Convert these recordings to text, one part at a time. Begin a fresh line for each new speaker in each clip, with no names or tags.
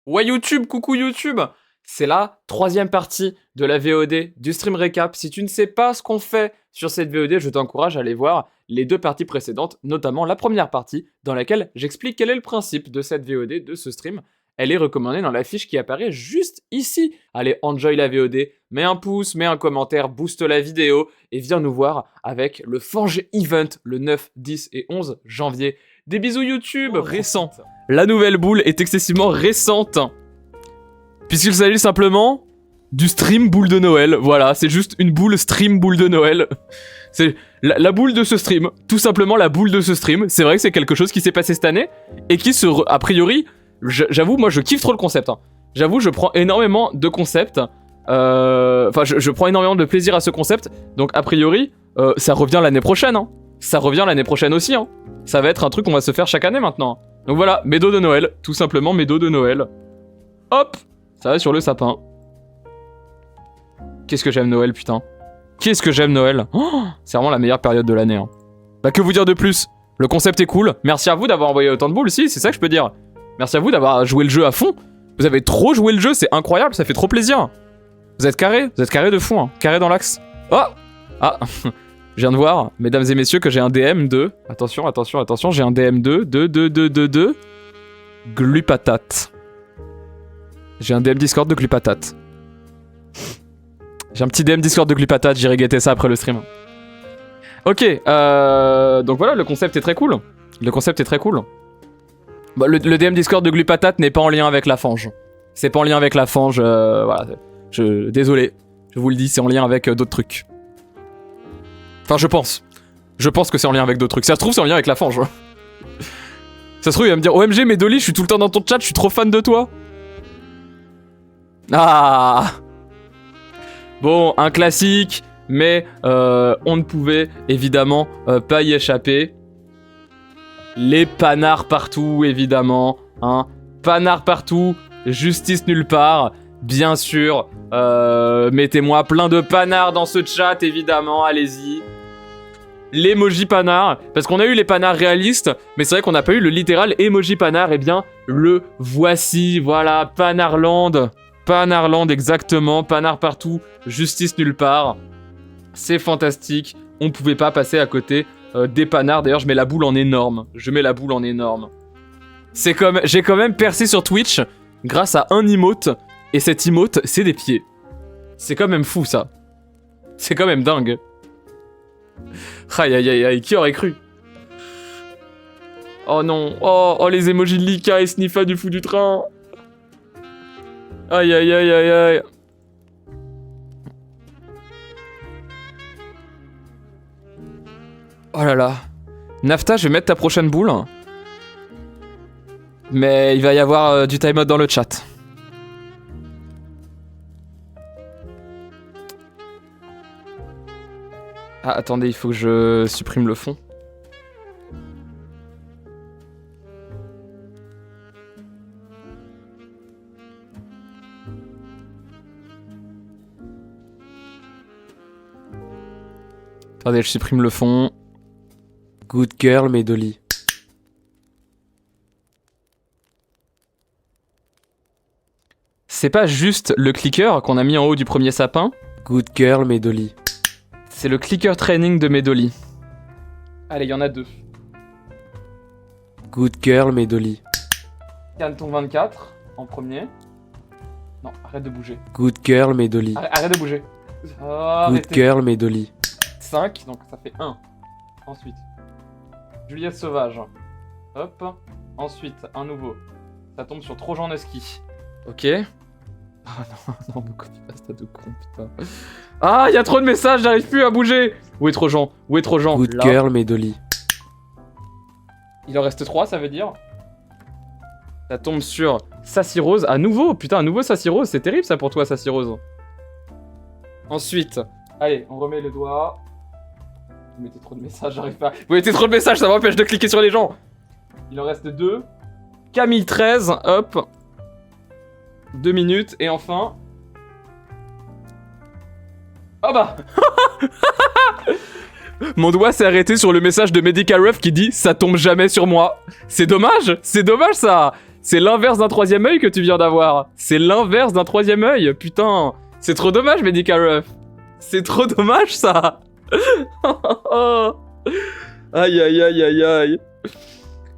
Ouais YouTube, coucou YouTube. C'est la troisième partie de la VOD du stream récap. Si tu ne sais pas ce qu'on fait sur cette VOD, je t'encourage à aller voir les deux parties précédentes, notamment la première partie dans laquelle j'explique quel est le principe de cette VOD, de ce stream. Elle est recommandée dans la fiche qui apparaît juste ici. Allez, enjoy la VOD, mets un pouce, mets un commentaire, booste la vidéo et viens nous voir avec le Forge Event le 9, 10 et 11 janvier. Des bisous YouTube, récent. La nouvelle boule est excessivement récente, puisqu'il s'agit simplement du stream boule de Noël. Voilà, c'est juste une boule stream boule de Noël. C'est la boule de ce stream, tout simplement la boule de ce stream. C'est vrai que c'est quelque chose qui s'est passé cette année, et qui a priori, j'avoue, moi je kiffe trop le concept. Hein. J'avoue, je prends énormément de concepts, enfin je prends énormément de plaisir à ce concept, donc a priori, ça revient l'année prochaine. Hein. Ça revient l'année prochaine aussi. Hein. Ça va être un truc qu'on va se faire chaque année maintenant. Donc voilà, mes dos de Noël, tout simplement mes dos de Noël. Hop, ça va sur le sapin. Qu'est-ce que j'aime Noël, putain. Qu'est-ce que j'aime Noël. Oh, c'est vraiment la meilleure période de l'année. Hein. Bah que vous dire de plus. Le concept est cool. Merci à vous d'avoir envoyé autant de boules, si, c'est ça que je peux dire. Merci à vous d'avoir joué le jeu à fond. Vous avez trop joué le jeu, c'est incroyable, ça fait trop plaisir. Vous êtes carré de fou, hein. Carré dans l'axe. Oh. Ah. Je viens de voir, mesdames et messieurs, que j'ai un DM de... Attention, attention, attention, j'ai un DM de... Glupatate. J'ai un DM Discord de Glupatate. J'ai un petit DM Discord de Glupatate, j'irai guetter ça après le stream. Ok, donc voilà, le concept est très cool. Le concept est très cool. Bah, le DM Discord de Glupatate n'est pas en lien avec la fange. C'est pas en lien avec la fange, voilà. Désolé, je vous le dis, c'est en lien avec d'autres trucs. Enfin, je pense. Je pense que c'est en lien avec d'autres trucs. Ça se trouve, c'est en lien avec la fange. Ça se trouve, il va me dire OMG, mais Dolly, je suis tout le temps dans ton chat, je suis trop fan de toi. Ah. Bon, un classique, mais on ne pouvait évidemment pas y échapper. Les panards partout, évidemment. Hein. Panards partout, justice nulle part. Bien sûr, mettez-moi plein de panards dans ce chat, évidemment, allez-y. L'emoji panard, parce qu'on a eu les panards réalistes, mais c'est vrai qu'on n'a pas eu le littéral emoji panard, et bien, le voici, voilà, Panardland. Panardland, exactement, panard partout, justice nulle part. C'est fantastique, on ne pouvait pas passer à côté des panards, d'ailleurs je mets la boule en énorme, C'est comme, j'ai quand même percé sur Twitch, grâce à un emote, et cet emote, c'est des pieds. C'est quand même fou, ça. C'est quand même dingue. Aïe aïe aïe aïe, qui aurait cru? Oh non, oh les emojis de Lika et Sniffa du fou du train. Aïe aïe aïe aïe aïe. Oh là là. Nafta, je vais mettre ta prochaine boule. Mais il va y avoir du timeout dans le chat. Ah, attendez, il faut que je supprime le fond. Attendez, je supprime le fond. Good girl, mes Dolly. C'est pas juste le clicker qu'on a mis en haut du premier sapin. Good girl, mes Dolly. C'est le clicker training de Medoli. Allez, il y en a deux. Good girl, Medoli. Canton 24 en premier. Non, arrête de bouger. Good girl, Medoli. Arrête de bouger. Oh, good girl, Medoli. 5, donc ça fait 1. Ensuite, Juliette Sauvage. Hop. Ensuite, un nouveau. Ça tombe sur Trojan Husky. Ok. Ah non, me copie pas, c'est de con, putain. Ah, il y a trop de messages, j'arrive plus à bouger. Où est Trojan? Good là. Girl, Medoli. Il en reste 3, ça veut dire. Ça tombe sur Sassy Rose. À nouveau, putain, un nouveau Sassy Rose. C'est terrible ça pour toi, Sassy Rose. Ensuite, allez, on remet le doigt. Vous mettez trop de messages, j'arrive pas. Vous mettez trop de messages, ça m'empêche de cliquer sur les gens. Il en reste 2. Camille 13, hop. 2 minutes, et enfin... Oh bah. Mon doigt s'est arrêté sur le message de Medicaref qui dit « Ça tombe jamais sur moi ». C'est dommage ça. C'est l'inverse d'un troisième œil que tu viens d'avoir. C'est l'inverse d'un troisième œil. Putain, c'est trop dommage, Medicaref. C'est trop dommage, ça. Aïe, aïe, aïe, aïe, aïe.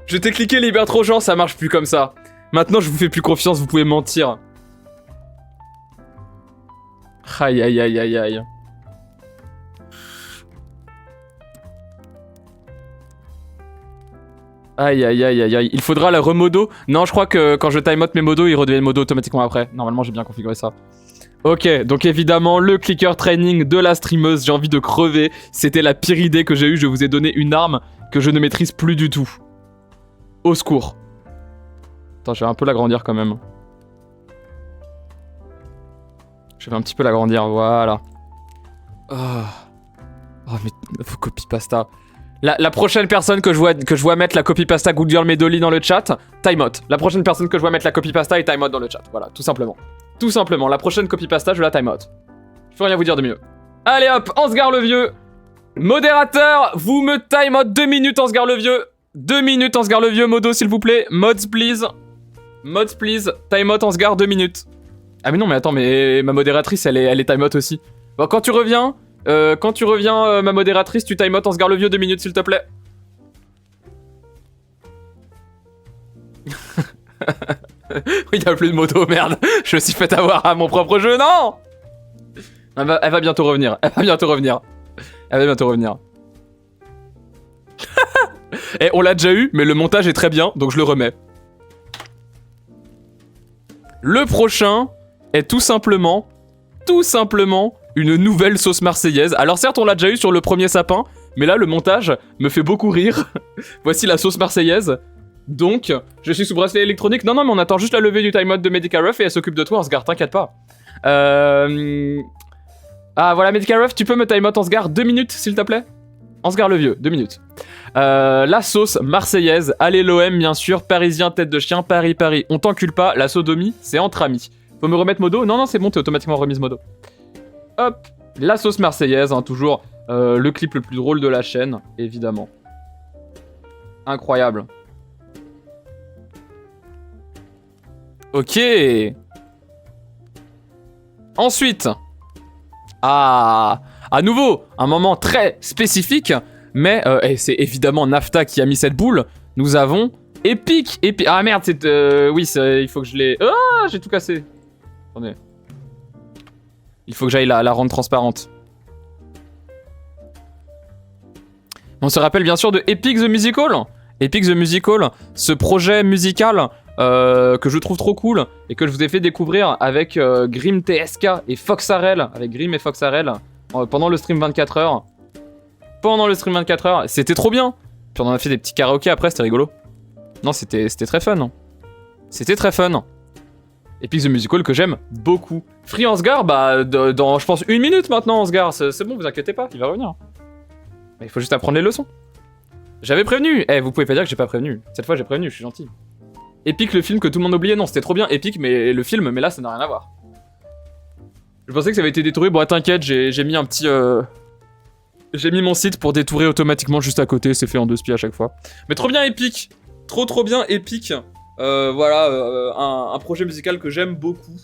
Je t'ai cliqué libère trop gens, ça marche plus comme ça. Maintenant, je vous fais plus confiance, vous pouvez mentir. Aïe, aïe, aïe, aïe, aïe. Aïe, aïe, aïe, aïe, aïe. Il faudra la remodo. Non, je crois que quand je timeout mes modos, ils redeviennent modo automatiquement après. Normalement, j'ai bien configuré ça. Ok, donc évidemment, le clicker training de la streameuse, j'ai envie de crever. C'était la pire idée que j'ai eue. Je vous ai donné une arme que je ne maîtrise plus du tout. Au secours. Attends, je vais un peu l'agrandir quand même. Je vais un petit peu l'agrandir, voilà. Oh, mais copie pasta. La prochaine personne que je vois mettre la copy pasta Good Girl Medoli dans le chat, timeout. La prochaine personne que je vois mettre la copy pasta est timeout dans le chat. Voilà, tout simplement. Tout simplement, la prochaine copy pasta, je la timeout. Je peux rien vous dire de mieux. Allez hop, Ansgar le vieux. Modérateur, vous me timeout 2 minutes, Ansgar le vieux. 2 minutes, Ansgar le vieux. Modo, s'il vous plaît. Mods, please. Mods, please. Timeout, Ansgar, 2 minutes. Ah mais non, mais attends, mais ma modératrice, elle est timeout aussi. Bon, quand tu reviens, ma modératrice, tu timeout Ansgar le vieux 2 minutes, s'il te plaît. Il y a plus de moto, merde. Je me suis fait avoir à mon propre jeu, non. Elle va bientôt revenir. Elle va bientôt revenir. Elle va bientôt revenir. Et on l'a déjà eu, mais le montage est très bien, donc je le remets. Le prochain est tout simplement, une nouvelle sauce marseillaise. Alors certes, on l'a déjà eu sur le premier sapin, mais là, le montage me fait beaucoup rire. Voici la sauce marseillaise. Donc, je suis sous bracelet électronique. Non, non, mais on attend juste la levée du timeout de Medicaref et elle s'occupe de toi, Ansgar, t'inquiète pas. Ah, voilà, Medicaref, tu peux me timeout Ansgar 2 minutes, s'il te plaît. Ansgar le vieux, 2 minutes. La sauce marseillaise, allez l'OM, bien sûr, parisien, tête de chien, Paris, Paris. On t'encule pas, la sodomie, c'est entre amis. Faut me remettre modo? Non, non, c'est bon, t'es automatiquement remise modo. Hop, la sauce marseillaise, hein, toujours le clip le plus drôle de la chaîne, évidemment. Incroyable. Ok. Ensuite. Ah, à nouveau, un moment très spécifique, mais c'est évidemment Nafta qui a mis cette boule. Nous avons Epic. Ah merde, c'est... oui, il faut que je l'ai... Ah, j'ai tout cassé. Attendez. Il faut que j'aille la rendre transparente. On se rappelle bien sûr de Epic the Musical. Epic the Musical, ce projet musical que je trouve trop cool et que je vous ai fait découvrir avec Grim TSK et Foxarel, avec Grim et Foxarel, pendant le stream 24 heures. Pendant le stream 24 heures, c'était trop bien. Puis on en a fait des petits karaokés après, c'était rigolo. Non, c'était très fun. C'était très fun. Epic the Musical que j'aime beaucoup. Free Ansgar, bah dans je pense 1 minute maintenant, Ansgar, c'est bon, vous inquiétez pas, il va revenir. Mais il faut juste apprendre les leçons. J'avais prévenu. Vous pouvez pas dire que j'ai pas prévenu. Cette fois j'ai prévenu, je suis gentil. Epic, le film que tout le monde oubliait, non, c'était trop bien, Epic, mais le film, mais là ça n'a rien à voir. Je pensais que ça avait été détouré, bon t'inquiète, j'ai mis un petit... J'ai mis mon site pour détourer automatiquement juste à côté, c'est fait en 2 spies à chaque fois. Mais trop bien Epic. Trop bien Epic. Voilà, un projet musical que j'aime beaucoup.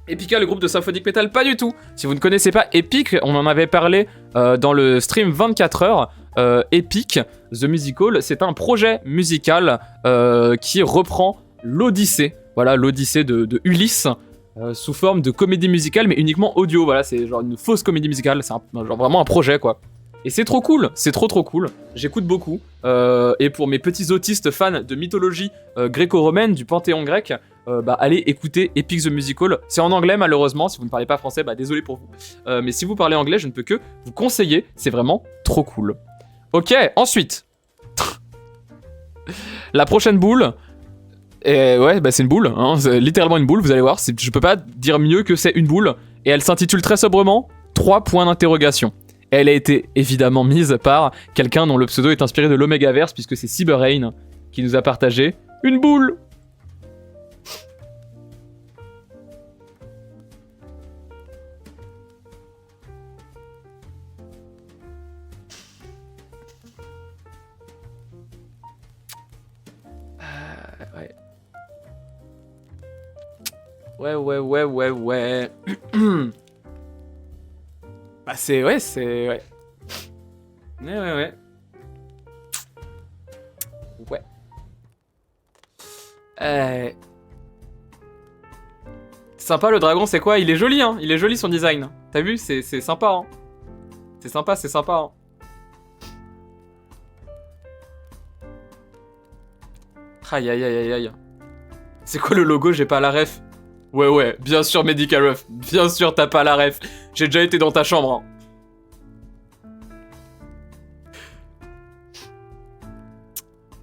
Epica, le groupe de symphonique metal, pas du tout. Si vous ne connaissez pas Epic, on en avait parlé dans le stream 24 heures. Epic, The Musical, c'est un projet musical qui reprend l'Odyssée. Voilà, l'Odyssée de Ulysse, sous forme de comédie musicale, mais uniquement audio. Voilà, c'est genre une fausse comédie musicale, c'est genre vraiment un projet, quoi. Et c'est trop cool, c'est trop cool. J'écoute beaucoup. Et pour mes petits autistes fans de mythologie gréco-romaine, du panthéon grec, allez écouter Epic the Musical. C'est en anglais malheureusement, si vous ne parlez pas français, désolé pour vous. Mais si vous parlez anglais, je ne peux que vous conseiller, c'est vraiment trop cool. Ok, ensuite. La prochaine boule. Et ouais, c'est une boule, hein, c'est littéralement une boule, vous allez voir. Je peux pas dire mieux que c'est une boule. Et elle s'intitule très sobrement 3 points d'interrogation. Elle a été évidemment mise par quelqu'un dont le pseudo est inspiré de l'Omegaverse, puisque c'est Cyberrain qui nous a partagé une boule. Ouais. Ouais. Bah c'est... Ouais. Ouais. Sympa le dragon, c'est quoi? Il est joli, hein. Il est joli son design. T'as vu? C'est sympa, hein. C'est sympa, hein. Aïe. C'est quoi le logo? J'ai pas la ref. Ouais, bien sûr Medical Ref. Bien sûr t'as pas la ref. J'ai déjà été dans ta chambre,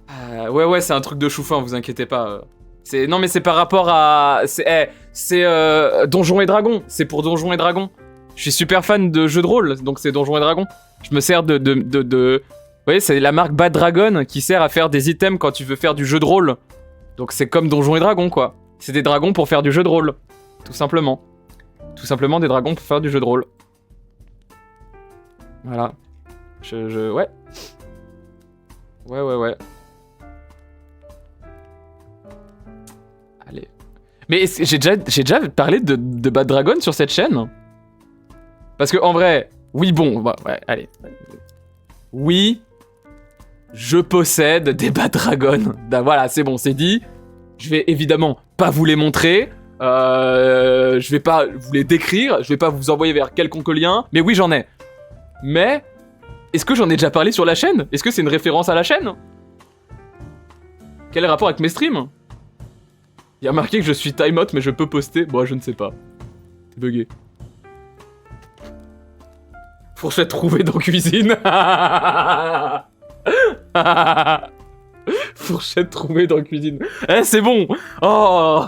hein. Ouais, c'est un truc de chouffin, vous inquiétez pas. Non mais c'est par rapport à... C'est Donjons et Dragons. C'est pour Donjons et Dragons. Je suis super fan de jeux de rôle, donc c'est Donjons et Dragons. Je me sers de... Vous voyez, c'est la marque Bad Dragon qui sert à faire des items quand tu veux faire du jeu de rôle. Donc c'est comme Donjons et Dragons, quoi. C'est des dragons pour faire du jeu de rôle. Tout simplement. Tout simplement des dragons pour faire du jeu de rôle. Voilà. Ouais. Ouais. Allez. Mais j'ai déjà parlé de Bad Dragon sur cette chaîne? Parce que en vrai, oui bon, bah, ouais, allez. Oui, je possède des Bad Dragon. Voilà, c'est bon, c'est dit. Je vais évidemment pas vous les montrer. Je vais pas vous les décrire. Je vais pas vous envoyer vers quelconque lien. Mais oui, j'en ai. Mais est-ce que j'en ai déjà parlé sur la chaîne? Est-ce que c'est une référence à la chaîne? Quel est le rapport avec mes streams? Il y a marqué que je suis timeout, mais je peux poster. Bon, je ne sais pas. C'est bugué. Fourchette trouvée dans cuisine. Fourchette trouvée dans cuisine. Eh, c'est bon. Oh.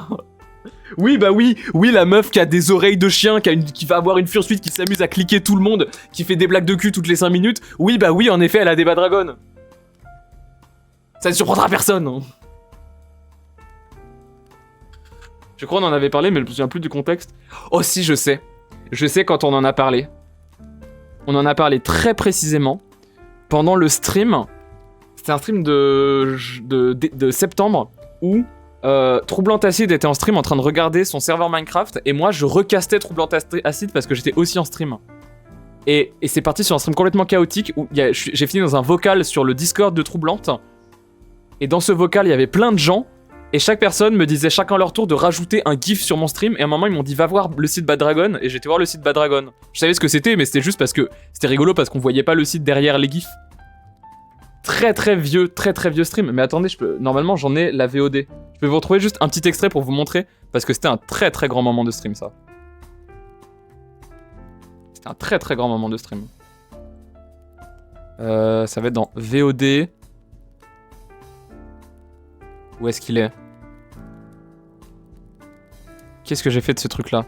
Oui, bah oui, la meuf qui a des oreilles de chien, qui va avoir une fursuite, qui s'amuse à cliquer tout le monde, qui fait des blagues de cul toutes les 5 minutes. Oui, bah oui, en effet, elle a des Bad Dragon. Ça ne surprendra personne. Hein. Je crois qu'on en avait parlé, mais je me souviens plus du contexte. Oh si, je sais. Je sais quand on en a parlé. On en a parlé très précisément pendant le stream. C'était un stream de septembre où Troublant Acide était en stream en train de regarder son serveur Minecraft et moi je recastais Troublant Acide parce que j'étais aussi en stream. Et c'est parti sur un stream complètement chaotique où j'ai fini dans un vocal sur le Discord de Troublante. Et dans ce vocal, il y avait plein de gens. Et chaque personne me disait chacun leur tour de rajouter un gif sur mon stream. Et à un moment, ils m'ont dit va voir le site Bad Dragon. Et j'ai été voir le site Bad Dragon. Je savais ce que c'était, mais c'était juste parce que c'était rigolo parce qu'on voyait pas le site derrière les gifs. Très vieux stream. Mais attendez, normalement j'en ai la VOD. Je peux vous retrouver juste un petit extrait pour vous montrer. Parce que c'était un très grand moment de stream, ça. C'était un très grand moment de stream. Ça va être dans VOD. Où est-ce qu'il est? Qu'est-ce que j'ai fait de ce truc-là?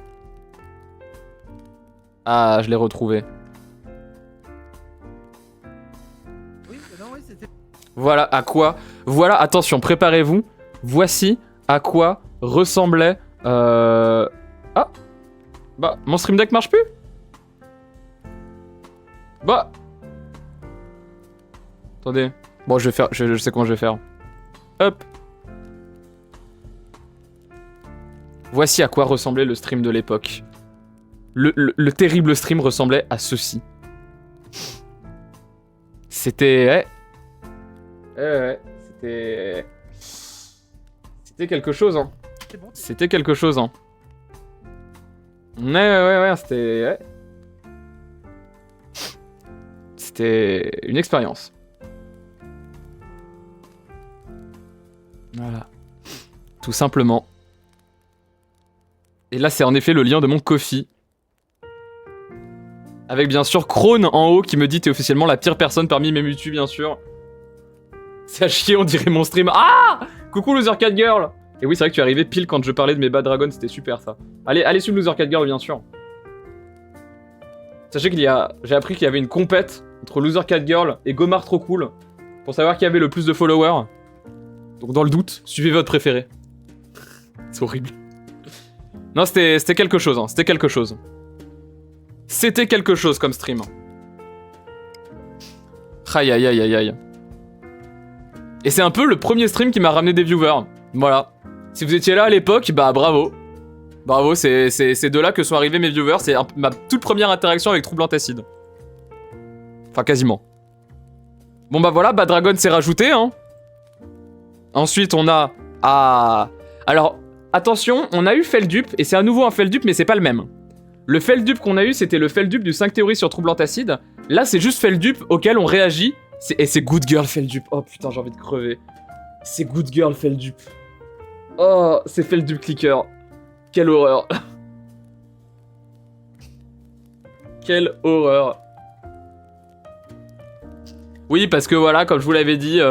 Ah, je l'ai retrouvé. Voilà à quoi... Voilà, attention, préparez-vous. Voici à quoi ressemblait... Ah! Bah, mon stream deck marche plus? Bah! Attendez. Bon, je vais faire... Je sais comment je vais faire. Hop! Voici à quoi ressemblait le stream de l'époque. Le terrible stream ressemblait à ceci. C'était... C'était... C'était quelque chose, hein. C'était quelque chose, hein. Ouais, c'était... Ouais. C'était une expérience. Voilà. Tout simplement. Et là, c'est en effet le lien de mon Ko-fi. Avec bien sûr Krone en haut qui me dit t'es officiellement la pire personne parmi mes mutus, bien sûr. C'est à chier, on dirait mon stream. Ah! Coucou Loser Cat Girl! Et oui, c'est vrai que tu es arrivé pile quand je parlais de mes Bad Dragon, c'était super ça. Allez suivre Loser Cat Girl, bien sûr. Sachez j'ai appris qu'il y avait une compète entre Loser Cat Girl et Gomar Trop Cool pour savoir qui avait le plus de followers. Donc dans le doute, suivez votre préféré. C'est horrible. Non, c'était quelque chose, hein. C'était quelque chose. C'était quelque chose comme stream. Aïe. Et c'est un peu le premier stream qui m'a ramené des viewers. Voilà. Si vous étiez là à l'époque, bah bravo. Bravo, c'est de là que sont arrivés mes viewers. C'est ma toute première interaction avec Trouble Antacide. Enfin, quasiment. Bon bah voilà, Dragon s'est rajouté, hein. Ensuite, on a... Ah... Alors, attention, on a eu Feldup, et c'est à nouveau un Feldup, mais c'est pas le même. Le Feldup qu'on a eu, c'était le Feldup du 5 théories sur Trouble Antacide. Là, c'est juste Feldup auquel on réagit. Et c'est Good Girl Feldup. Oh putain, j'ai envie de crever. C'est Good Girl Feldup. Oh, c'est Feldup Clicker. Quelle horreur. Quelle horreur. Oui, parce que voilà, comme je vous l'avais dit,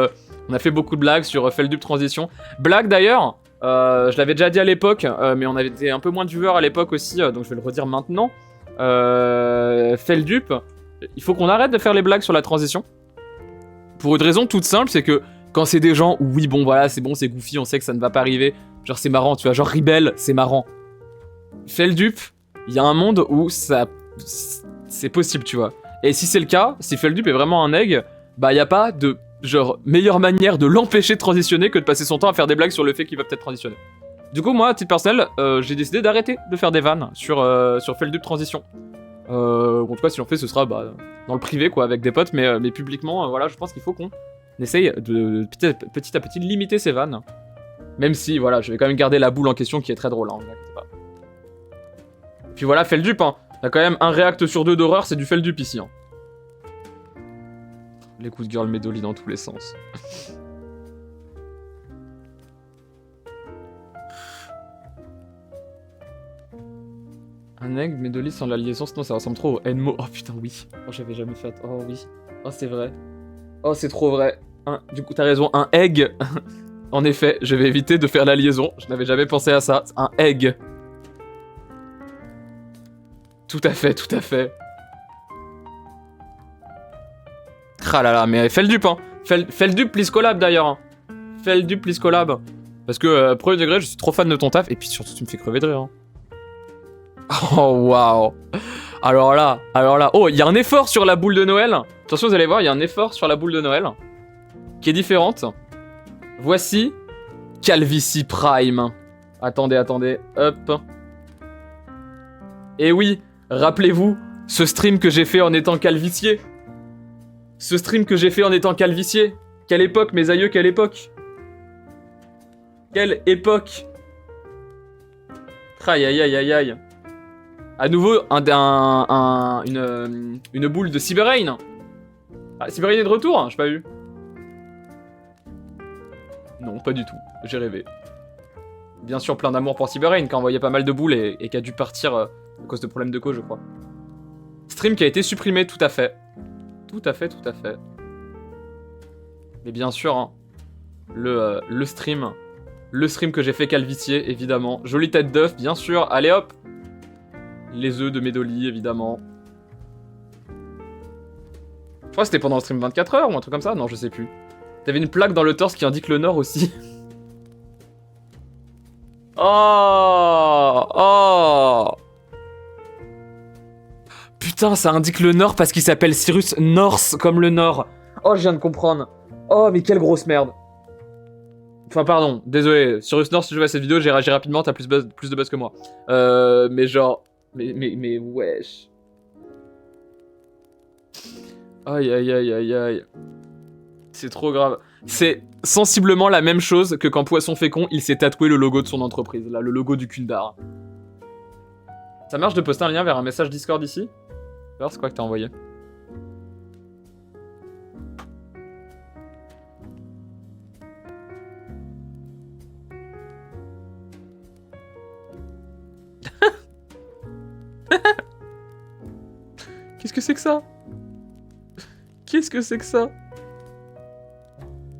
on a fait beaucoup de blagues sur Feldup Transition. Blague d'ailleurs, je l'avais déjà dit à l'époque, mais on avait été un peu moins de viewers à l'époque aussi, donc je vais le redire maintenant. Feldup, il faut qu'on arrête de faire les blagues sur la transition. Pour une raison toute simple, c'est que quand c'est des gens où oui, bon voilà, c'est bon, c'est goofy, on sait que ça ne va pas arriver, genre c'est marrant, tu vois, genre Rebel, c'est marrant. Feldup, il y a un monde où ça... c'est possible, tu vois. Et si c'est le cas, si Feldup est vraiment un egg, bah y a pas de genre meilleure manière de l'empêcher de transitionner que de passer son temps à faire des blagues sur le fait qu'il va peut-être transitionner. Du coup, moi, à titre personnel, j'ai décidé d'arrêter de faire des vannes sur Feldup Transition. En tout cas, si j'en fais, ce sera dans le privé, quoi, avec des potes, mais publiquement, voilà, je pense qu'il faut qu'on essaye de petit à petit limiter ces vannes. Même si, voilà, je vais quand même garder la boule en question qui est très drôle, hein, vous inquiétez pas. Puis voilà, Feldup, hein. T'as quand même un react sur 2 d'horreur, c'est du Feldup ici, hein. Les coups de girl Medoli dans tous les sens. Un egg Medoli sans la liaison, sinon ça ressemble trop au Enmo. Oh putain, oui. Oh, j'avais jamais fait. Oh oui. Oh, c'est vrai. Oh, c'est trop vrai. Du coup, t'as raison, un egg. En effet, je vais éviter de faire la liaison. Je n'avais jamais pensé à ça. Un egg. Tout à fait, tout à fait. Ah là là, mais Feldup, hein. Feldup, please collab d'ailleurs. Hein. Feldup, please collab. Parce que, premier degré, je suis trop fan de ton taf. Et puis surtout, tu me fais crever de rire. Hein. Oh, waouh. Alors là. Oh, il y a un effort sur la boule de Noël. Attention, vous allez voir, il y a un effort sur la boule de Noël. Qui est différente. Voici Calvicie Prime. Attendez. Hop. Et oui, rappelez-vous, ce stream que j'ai fait en étant calvicié. Ce stream que j'ai fait en étant calvicié. Quelle époque, mes aïeux, quelle époque. Quelle époque. Aïe, aïe, aïe, aïe, aïe. À nouveau, une boule de Cyberrain. Ah, Cyberrain est de retour, hein, j'ai pas vu. Non, pas du tout, j'ai rêvé. Bien sûr, plein d'amour pour Cyberrain, qui a envoyé pas mal de boules et qui a dû partir à cause de problèmes de cause, je crois. Stream qui a été supprimé, tout à fait. Tout à fait. Mais bien sûr, hein, le stream que j'ai fait calvicier, évidemment. Jolie tête d'œuf, bien sûr. Allez hop. Les œufs de Medoli, évidemment. Je crois que c'était pendant le stream 24 heures ou un truc comme ça. Non, je sais plus. T'avais une plaque dans le torse qui indique le nord aussi. Oh. Putain, ça indique le nord parce qu'il s'appelle Cyrus North comme le nord. Oh, je viens de comprendre. Oh, mais quelle grosse merde. Enfin, pardon, désolé. Cyrus North, si je vois cette vidéo, j'ai réagi rapidement, t'as plus de buzz que moi. Mais genre... Mais wesh. Aïe. C'est trop grave. C'est sensiblement la même chose que quand Poisson Fécond, il s'est tatoué le logo de son entreprise. Là, le logo du Kundar. Ça marche de poster un lien vers un message Discord ici? Alors, c'est quoi que t'as envoyé? Qu'est-ce que c'est que ça? Qu'est-ce que c'est que ça?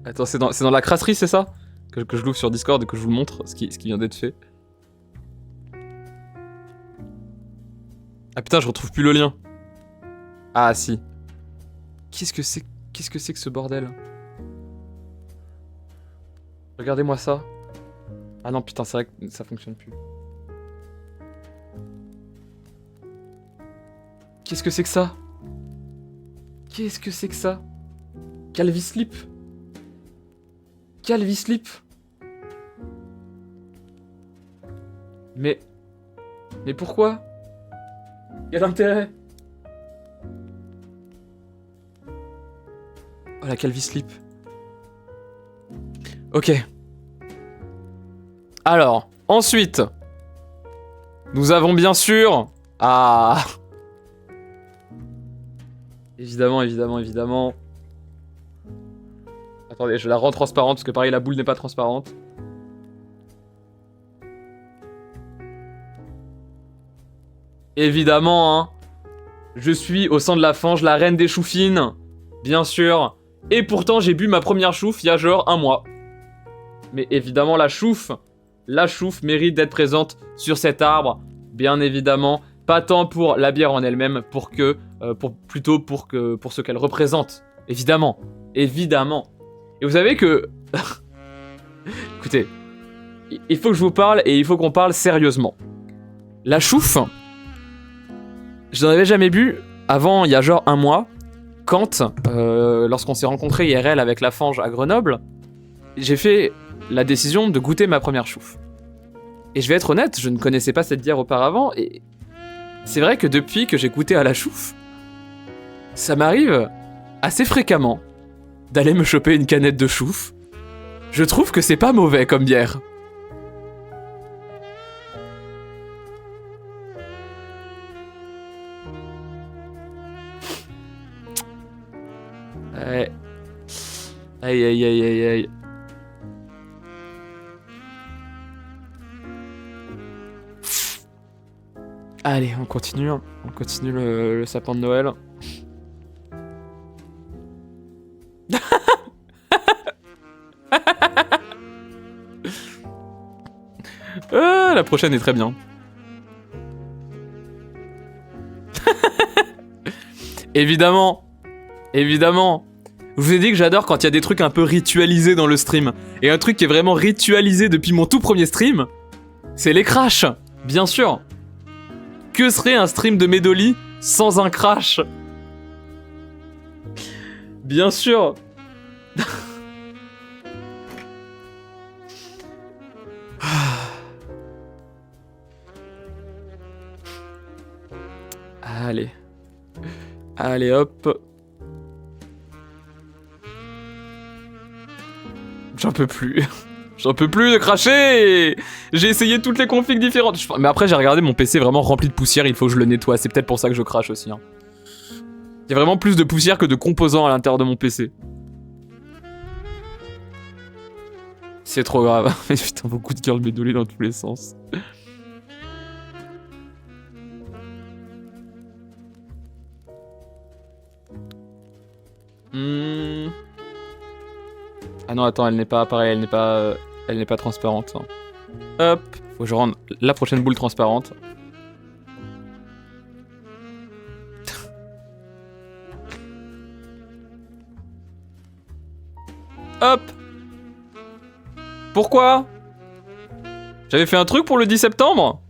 Attends, c'est dans la crasserie, c'est ça? Que je l'ouvre sur Discord et que je vous le montre, ce qui vient d'être fait. Ah putain, je retrouve plus le lien. Ah si. Qu'est-ce que c'est que ce bordel? Regardez-moi ça. Ah non, putain, c'est vrai que ça fonctionne plus. Qu'est-ce que c'est que ça? Qu'est-ce que c'est que ça? Calvislip? Calvislip? Mais Mais pourquoi? Quel intérêt? Oh la calvi slip. Ok. Alors, ensuite, nous avons bien sûr... Ah. Évidemment, évidemment, évidemment. Attendez, je la rends transparente parce que pareil, la boule n'est pas transparente. Évidemment, hein. Je suis au sang de la fange, la reine des choufines. Bien sûr. Et pourtant, j'ai bu ma première chouffe il y a genre 1 mois. Mais évidemment, la chouffe mérite d'être présente sur cet arbre. Bien évidemment. Pas tant pour la bière en elle-même, plutôt pour ce qu'elle représente. Évidemment. Évidemment. Et vous savez que... Écoutez, il faut que je vous parle et il faut qu'on parle sérieusement. La chouffe, je n'en avais jamais bu avant il y a genre 1 mois, quand, lorsqu'on s'est rencontrés IRL avec la Fange à Grenoble, j'ai fait la décision de goûter ma première chouffe. Et je vais être honnête, je ne connaissais pas cette bière auparavant, et c'est vrai que depuis que j'ai goûté à la chouffe, ça m'arrive assez fréquemment d'aller me choper une canette de chouffe. Je trouve que c'est pas mauvais comme bière. Ouais. Aïe aïe aïe aïe aïe. Allez, on continue le sapin de Noël. La prochaine est très bien. Évidemment. Évidemment. Je vous ai dit que j'adore quand il y a des trucs un peu ritualisés dans le stream. Et un truc qui est vraiment ritualisé depuis mon tout premier stream, c'est les crashs. Bien sûr. Que serait un stream de Medoli sans un crash? Bien sûr. Allez. Allez hop. J'en peux plus. J'en peux plus de cracher. J'ai essayé toutes les configs différentes. Mais après j'ai regardé mon PC vraiment rempli de poussière, il faut que je le nettoie. C'est peut-être pour ça que je crache aussi. Hein. Il y a vraiment plus de poussière que de composants à l'intérieur de mon PC. C'est trop grave. Putain, beaucoup de cœur de Medoli dans tous les sens. Ah non, attends, elle n'est pas pareil, elle n'est pas transparente. Hop, faut que je rende la prochaine boule transparente. Hop. Pourquoi? J'avais fait un truc pour le 10 septembre?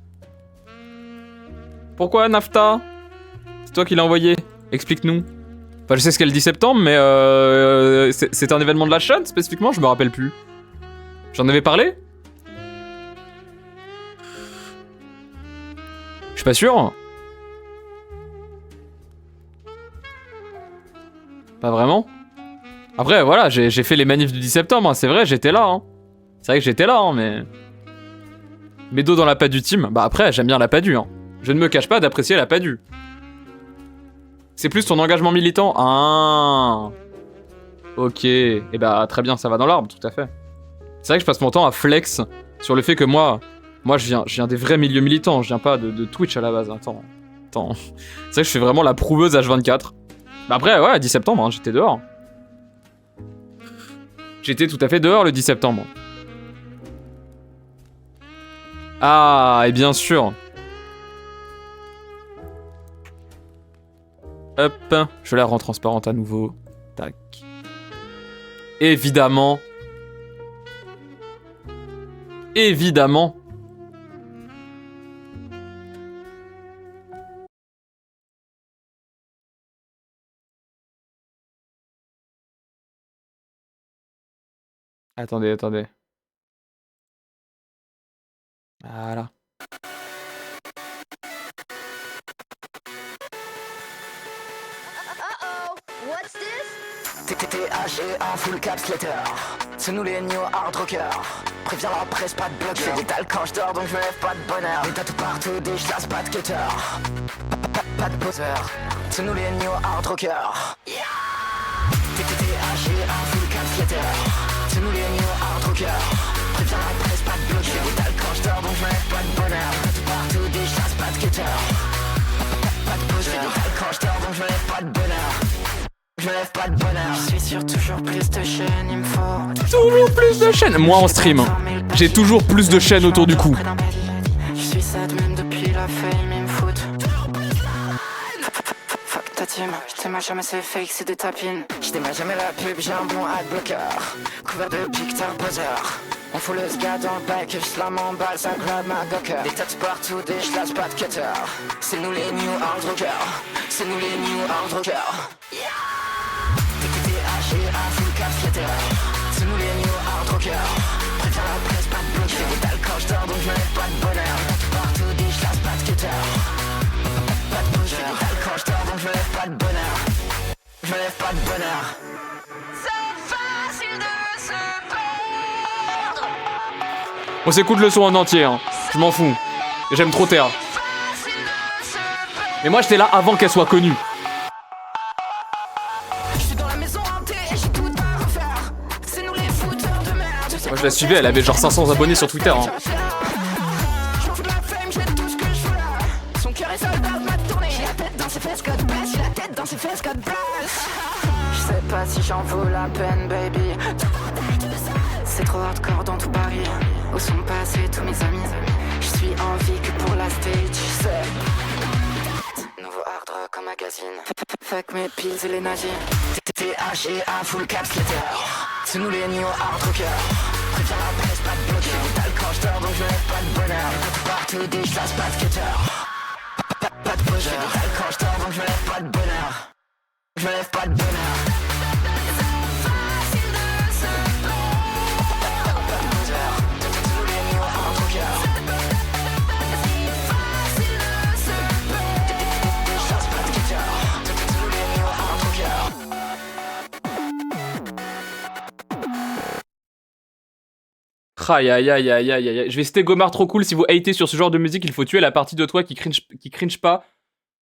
Pourquoi, Nafta? C'est toi qui l'as envoyé. Explique-nous. Enfin, je sais ce qu'est le 10 septembre, mais c'est un événement de la chaîne, spécifiquement? Je me rappelle plus. J'en avais parlé? Je suis pas sûr. Pas vraiment. Après, voilà, j'ai fait les manifs du 10 septembre, hein, c'est vrai, j'étais là. Hein. C'est vrai que j'étais là, hein, mais... Médo dans la PADU team, bah après, j'aime bien la PADU. Hein. Je ne me cache pas d'apprécier la PADU. C'est plus ton engagement militant. Ah. Ok. Et bah, très bien, ça va dans l'arbre, tout à fait. C'est vrai que je passe mon temps à flex sur le fait que moi je viens des vrais milieux militants, je viens pas de Twitch à la base. Attends. C'est vrai que je fais vraiment la prouveuse H24. Bah après, ouais, 10 septembre, hein, j'étais dehors. J'étais tout à fait dehors le 10 septembre. Ah, et bien sûr. Hop, je la rends transparente à nouveau. Tac. Évidemment. Évidemment. Attendez. Voilà.
TTTAG en full caps letter. C'est nous les new hard rockers. Préviens la presse, pas de bloqueur. J'fais des tales quand j'dors donc je me lève pas de bonheur. Des tatous partout, des chlasses, pas de cutter. Pas de poseur. C'est nous les new hard rockers. TTTAG en full caps letter. C'est nous les new hard rockers. Préviens la presse, pas de bloqueur. J'fais des tales quand j'dors donc je me lève pas de bonheur. Des tatous partout, des chlasses, pas de cutter. Pas de poseur. J'fais des tales quand j'dors donc je me lève pas de bonheur. Je me lève pas de bonheur. Je suis sur toujours plus de chaînes, il me faut
toujours plus de chaînes. Moi en stream, j'ai toujours plus de chaînes autour du cou.
Je suis sad même depuis la fame, il me fout. Fuck ta team, je t'aime jamais c'est fake, c'est des tapines. Je t'aime jamais la pub, j'ai un bon adblocker. Couvert de pictures buzzer. On fout le sga dans le bac, je slam en balle, ça grab ma goker. Des tatous partout, des chlasses, pas de cutter. C'est nous les new hard rockers. C'est nous les new hard rockers. TTTAG en full caps letter. C'est nous les new hard rockers. Préviens la presse, pas de bloqueur. J'fais des tales quand j'dors donc je me lève pas de bonheur. Partout des chlasses, pas de cutter. Pas de bouche. J'fais des tales quand j'dors donc je me lève pas de bonheur. Je me lève pas de bonheur. C'est facile de se perdre.
On s'écoute le son en entier, hein. Je m'en fous. J'aime trop Théa. Mais moi j'étais là avant qu'elle soit connue. Moi je la suivais, elle avait genre 500 abonnés sur Twitter, hein.
Je sais pas si j'en vaux la peine, baby. C'est trop hardcore dans tout Paris. Où sont passés tous mes amis? Je suis en vie que pour la stage, c'est nouveau hard rock en magazine. Fuck mes pills et les nazis. TTAG en full caps letter. C'est nous les new hard rockers. Préviens la presse, pas de bloqueur. Des tales quand j'dors donc je lève pas de bonheur. Partout des chlasses, pas de cutter. Pas de poseur. Des tales quand j'dors donc je lève pas de bonheur. Je lève pas de bonheur.
Aïe aïe aïe aïe aïe aïe. Je vais citer Gomard trop cool. Si vous hatez sur ce genre de musique, il faut tuer la partie de toi qui cringe pas.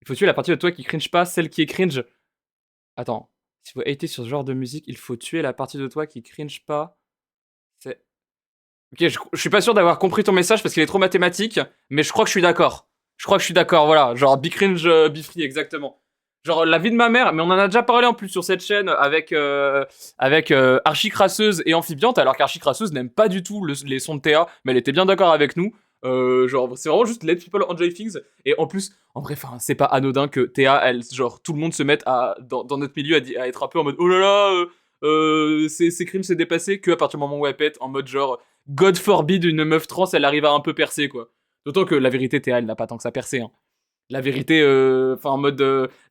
Il faut tuer la partie de toi qui cringe pas, celle qui est cringe. Attends. Si vous hatez sur ce genre de musique, il faut tuer la partie de toi qui cringe pas. C'est... Ok, je suis pas sûr d'avoir compris ton message parce qu'il est trop mathématique, mais je crois que je suis d'accord. Voilà. Genre, be cringe, be free, exactement. Genre, la vie de ma mère, mais on en a déjà parlé en plus sur cette chaîne avec Archie Crasseuse et Amphibiante, alors qu'Archie Crasseuse n'aime pas du tout les sons de Théa, mais elle était bien d'accord avec nous. Genre, c'est vraiment juste let people enjoy things. Et en plus, en vrai, c'est pas anodin que Théa, elle, genre, tout le monde se mette dans notre milieu à être un peu en mode oh là là, c'est crime, c'est dépassé, que à partir du moment où elle pète, en mode genre, God forbid, une meuf trans, elle arrive à un peu percer, quoi. D'autant que la vérité, Théa, elle n'a pas tant que ça percé, hein. La vérité, en mode,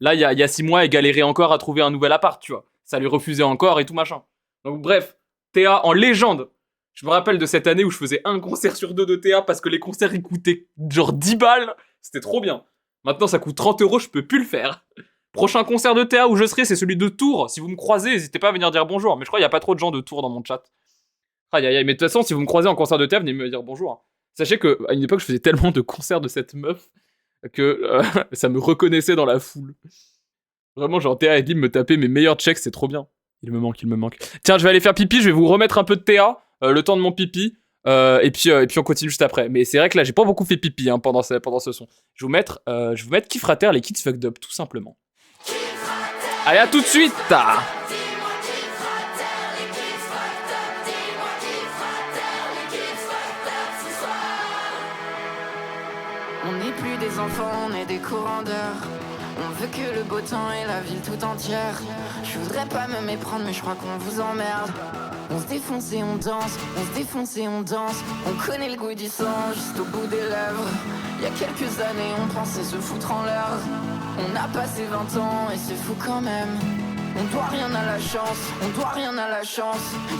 là, il y a 6 mois, elle galérait encore à trouver un nouvel appart, tu vois. Ça lui refusait encore et tout machin. Donc bref, Théa en légende. Je me rappelle de cette année où je faisais un concert sur 2 de Théa parce que les concerts, ils coûtaient genre 10 balles. C'était trop bien. Maintenant, ça coûte 30 €, je peux plus le faire. Prochain concert de Théa où je serai, c'est celui de Tours. Si vous me croisez, n'hésitez pas à venir dire bonjour. Mais je crois qu'il n'y a pas trop de gens de Tours dans mon chat. Aïe aïe aïe, mais de toute façon, si vous me croisez en concert de Théa, venez me dire bonjour. Sachez qu'à une époque, je faisais tellement de concerts de cette meuf que ça me reconnaissait dans la foule. Vraiment, genre Théa et Dim me tapaient mes meilleurs checks, c'est trop bien. Il me manque. Tiens, je vais aller faire pipi, je vais vous remettre un peu de Théa, le temps de mon pipi, et puis on continue juste après. Mais c'est vrai que là, j'ai pas beaucoup fait pipi pendant ce son. Je vais vous mettre Kiffra Terre, les Kids Fucked Up, tout simplement. Allez, à tout de suite.
On n'est plus des enfants, on est des courants d'air. On veut que le beau temps et la ville tout entière. Je voudrais pas me méprendre mais je crois qu'on vous emmerde. On se défonce et on danse, on connaît le goût du sang juste au bout des lèvres. Il y a quelques années on pensait se foutre en l'air. On a passé 20 ans et c'est fou quand même. On doit rien à la chance,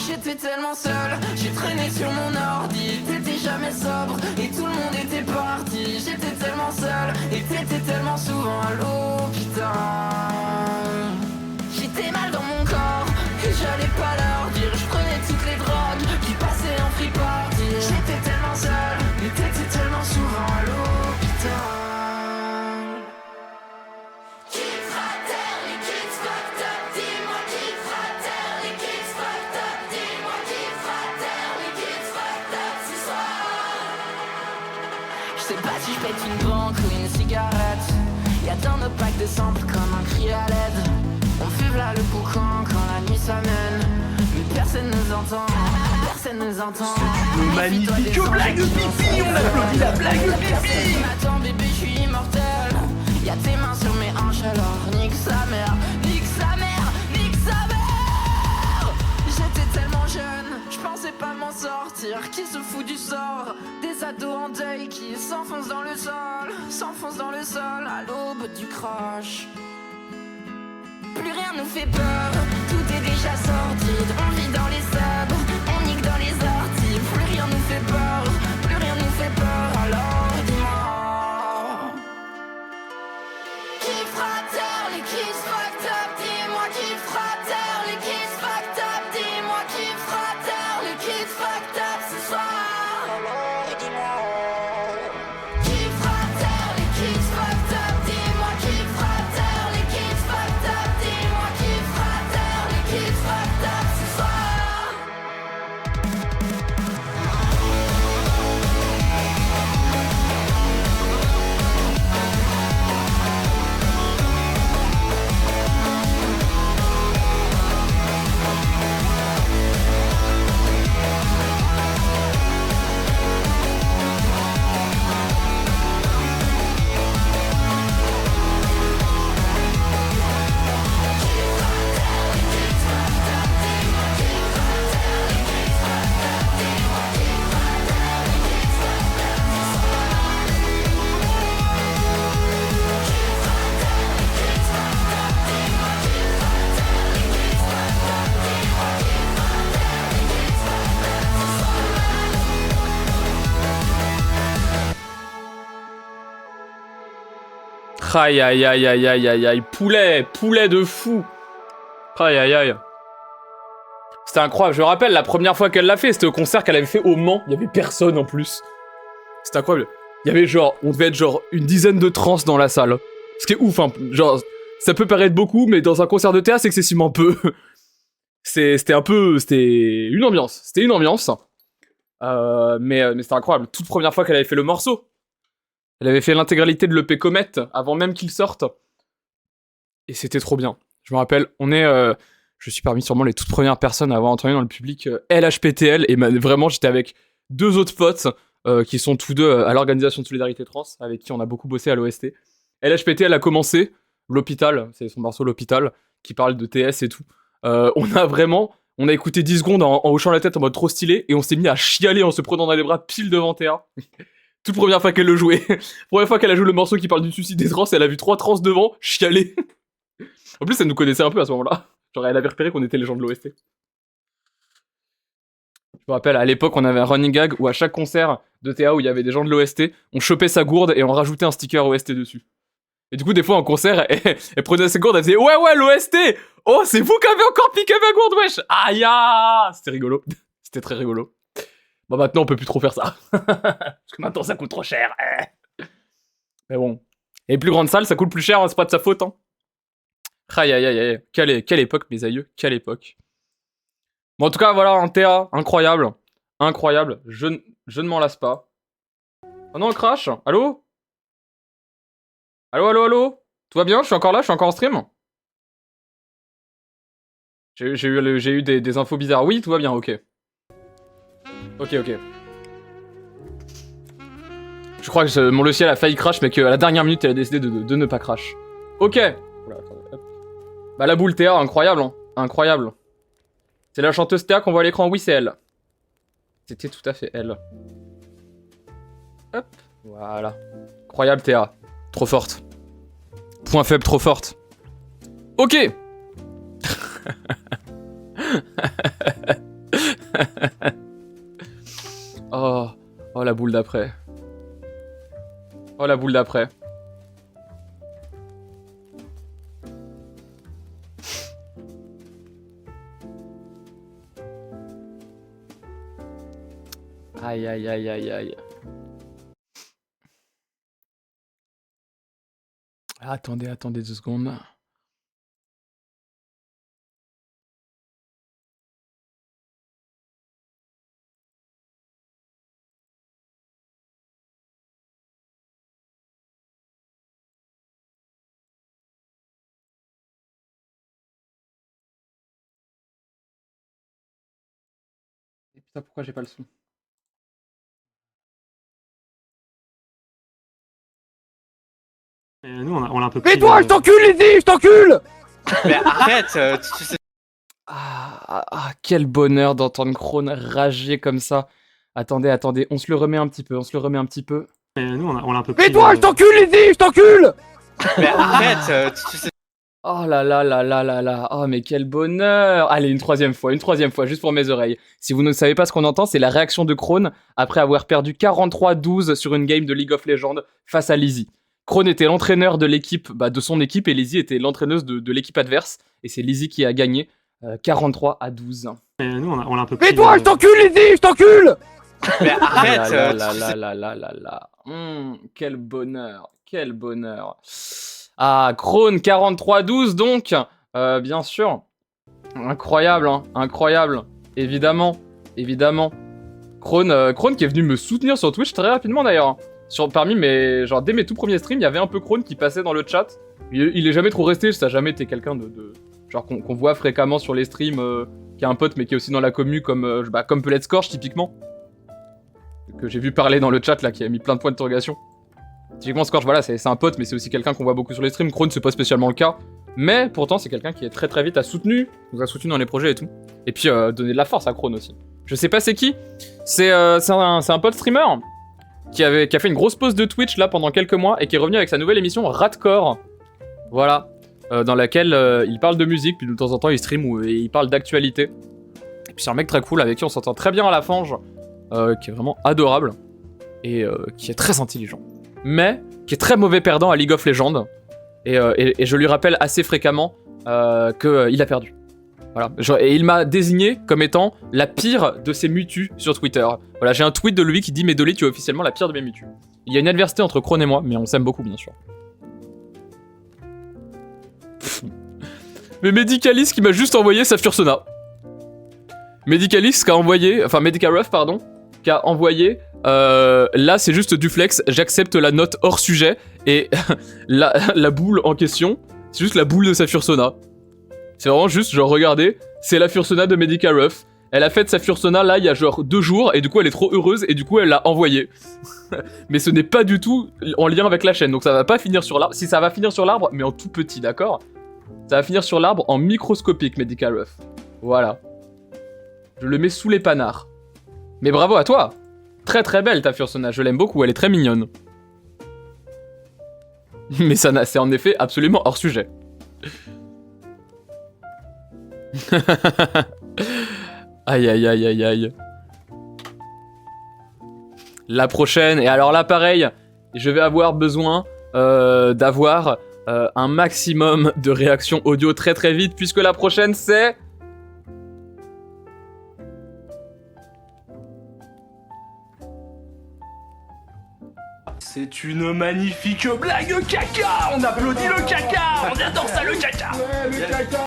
J'étais tellement seul, j'ai traîné sur mon ordi. T'étais jamais sobre et tout le monde était parti. J'étais tellement seul et t'étais tellement souvent à l'hôpital. J'étais mal dans mon corps, sais pas si je pète une banque ou une cigarette. Y'a dans nos packs de samples comme un cri à l'aide. On fume là le boucan quand la nuit s'amène. Mais personne nous entend, personne nous entend.
Le magnifique blague de pipi, on applaudit la blague de pipi.
Attends bébé, je suis immortel. Y'a tes mains sur mes hanches alors nique sa mère, nique sa mère, nique sa mère. J'étais tellement jeune, je pensais pas m'en sortir. Qui se fout du sort des ados en deuil qui s'enfoncent dans le sol, s'enfoncent dans le sol à l'aube du crash. Plus rien nous fait peur, tout est déjà sorti. On vit dans les sables, on nique dans les orties. Plus rien nous fait peur, plus rien nous fait peur. Alors dis-moi, qui fera taire les kids fucked up? Dis-moi qui fera taire les kids fucked up? Dis-moi qui fera taire les kids fucked up ce soir? Alors dis-moi, qui fera taire les kids fucked up? Dis-moi qui fera taire les kids fucked up? Dis-moi qui fera taire les kids fucked up ce soir?
Aïe aïe aïe aïe aïe aïe aïe, poulet de fou. Aïe aïe aïe. C'était incroyable, je me rappelle la première fois qu'elle l'a fait, c'était au concert qu'elle avait fait au Mans, il y avait personne en plus. C'était incroyable. Il y avait genre, on devait être genre une dizaine de trans dans la salle. Ce qui est ouf, hein. Genre, ça peut paraître beaucoup, mais dans un concert de théâtre, c'est excessivement peu. C'était une ambiance. Mais c'était incroyable. Toute première fois qu'elle avait fait le morceau. Elle avait fait l'intégralité de l'EP Comet avant même qu'il sorte. Et c'était trop bien. Je me rappelle, je suis parmi sûrement les toutes premières personnes à avoir entendu dans le public LHPTL. Et vraiment, j'étais avec deux autres potes qui sont tous deux à l'organisation de solidarité trans, avec qui on a beaucoup bossé à l'OST. LHPTL a commencé, l'hôpital, c'est son morceau L'hôpital, qui parle de TS et tout. On a écouté 10 secondes en hochant la tête en mode trop stylé, et on s'est mis à chialer en se prenant dans les bras pile devant Théa. Toute première fois qu'elle le jouait. Première fois qu'elle a joué le morceau qui parle du suicide des trans, elle a vu 3 trans devant, chialer. En plus, elle nous connaissait un peu à ce moment-là. Genre, elle avait repéré qu'on était les gens de l'OST. Je me rappelle, à l'époque, on avait un running gag où à chaque concert de Théa où il y avait des gens de l'OST, on chopait sa gourde et on rajoutait un sticker OST dessus. Et du coup, des fois, en concert, elle prenait sa gourde, elle faisait « Ouais, l'OST! Oh, c'est vous qui avez encore piqué ma gourde, wesh! Aïe ah !» C'était rigolo. C'était très rigolo. Bon, maintenant, on peut plus trop faire ça. Parce que maintenant, ça coûte trop cher. Mais bon. Et les plus grandes salles, ça coûte plus cher, hein, c'est pas de sa faute. Hein. Aïe, aïe, aïe, aïe. Quelle époque, mes aïeux. Quelle époque. Bon, en tout cas, voilà, un Théa. Incroyable. Incroyable. Je ne m'en lasse pas. Oh non, le crash. Allô? Allô? Tout va bien? Je suis encore là? Je suis encore en stream? J'ai eu des infos bizarres. Oui, tout va bien, ok. Ok. Je crois que mon logiciel a failli crash, mais qu'à la dernière minute, elle a décidé de ne pas crash. Ok. Oula, attendez, hop. Bah la boule Théa, incroyable, hein. Incroyable. C'est la chanteuse Théa qu'on voit à l'écran, oui c'est elle. C'était tout à fait elle. Hop, voilà. Incroyable Théa. Trop forte. Point faible, trop forte. Ok. Oh la boule d'après. Oh la boule d'après. Aïe. Attendez 2 secondes. Putain, pourquoi j'ai pas le son?
Nous, on l'a un peu
Mais
pris,
toi, je t'encule, Lizzie, je t'encule!
Mais arrête, tu sais.
Quel bonheur d'entendre Krone rager comme ça. Attendez, on se le remet un petit peu,
Nous, on l'a un peu
Mais
pris,
toi, je t'encule, Lizzie, je t'encule!
Mais arrête, tu sais.
Oh là là là là là là, oh mais quel bonheur. Allez, une troisième fois, juste pour mes oreilles. Si vous ne savez pas ce qu'on entend, c'est la réaction de Krone après avoir perdu 43-12 sur une game de League of Legends face à Lizzie. Krone était l'entraîneur de l'équipe, de son équipe, et Lizzie était l'entraîneuse de l'équipe adverse. Et c'est Lizzie qui a gagné 43-12.
Nous, on l'a un peu pris.
Mais toi, je t'encule, Lizzie, je t'encule!
Mais arrête,
Quel bonheur, quel bonheur. Ah, Krone 43-12 donc, bien sûr. Incroyable, hein, incroyable. Évidemment. Krone qui est venu me soutenir sur Twitch très rapidement d'ailleurs. Parmi mes, genre dès mes tout premiers streams, il y avait un peu Krone qui passait dans le chat. Il est jamais trop resté, ça a jamais été quelqu'un genre qu'on voit fréquemment sur les streams, qui est un pote mais qui est aussi dans la commu comme Pellet Scorch typiquement. Que j'ai vu parler dans le chat là, qui a mis plein de points d'interrogation. Typiquement Scorch, voilà, c'est un pote mais c'est aussi quelqu'un qu'on voit beaucoup sur les streams. Krone c'est pas spécialement le cas. Mais pourtant c'est quelqu'un qui est très vite nous a soutenu dans les projets et tout. Et puis donner de la force à Krone aussi. Je sais pas c'est qui, c'est un pote streamer qui a fait une grosse pause de Twitch là pendant quelques mois et qui est revenu avec sa nouvelle émission Radcore. Voilà, dans laquelle il parle de musique, puis de temps en temps il stream et il parle d'actualité. Et puis c'est un mec très cool avec qui on s'entend très bien à la fange, qui est vraiment adorable et qui est très intelligent. Mais qui est très mauvais perdant à League of Legends. Et je lui rappelle assez fréquemment qu'il a perdu. Voilà. Et il m'a désigné comme étant la pire de ses mutus sur Twitter. Voilà, j'ai un tweet de lui qui dit « Medolé, tu es officiellement la pire de mes mutus ». Il y a une adversité entre Krone et moi, mais on s'aime beaucoup, bien sûr. Mais Medicalis qui m'a juste envoyé sa Fursona. Medicalis qui a envoyé... Enfin, Medicaruff, pardon. Qui a envoyé... là, c'est juste du flex. J'accepte la note hors sujet. Et la boule en question, c'est juste la boule de sa Fursona. C'est vraiment juste, genre, regardez, c'est la Fursona de Medicaruff. Elle a fait sa Fursona là il y a genre 2 jours et du coup elle est trop heureuse et du coup elle l'a envoyée. Mais ce n'est pas du tout en lien avec la chaîne, donc ça va pas finir sur l'arbre. Si ça va finir sur l'arbre, mais en tout petit, d'accord? Ça va finir sur l'arbre en microscopique, Medicaruff. Voilà. Je le mets sous les panards. Mais bravo à toi! Très belle ta Fursona, je l'aime beaucoup, elle est très mignonne. Mais ça c'est en effet absolument hors sujet. Aïe. La prochaine, et alors là pareil, je vais avoir besoin d'avoir un maximum de réactions audio très vite, puisque la prochaine c'est...
C'est une magnifique blague caca! On applaudit le caca! On adore ça, le caca! Ouais, le caca!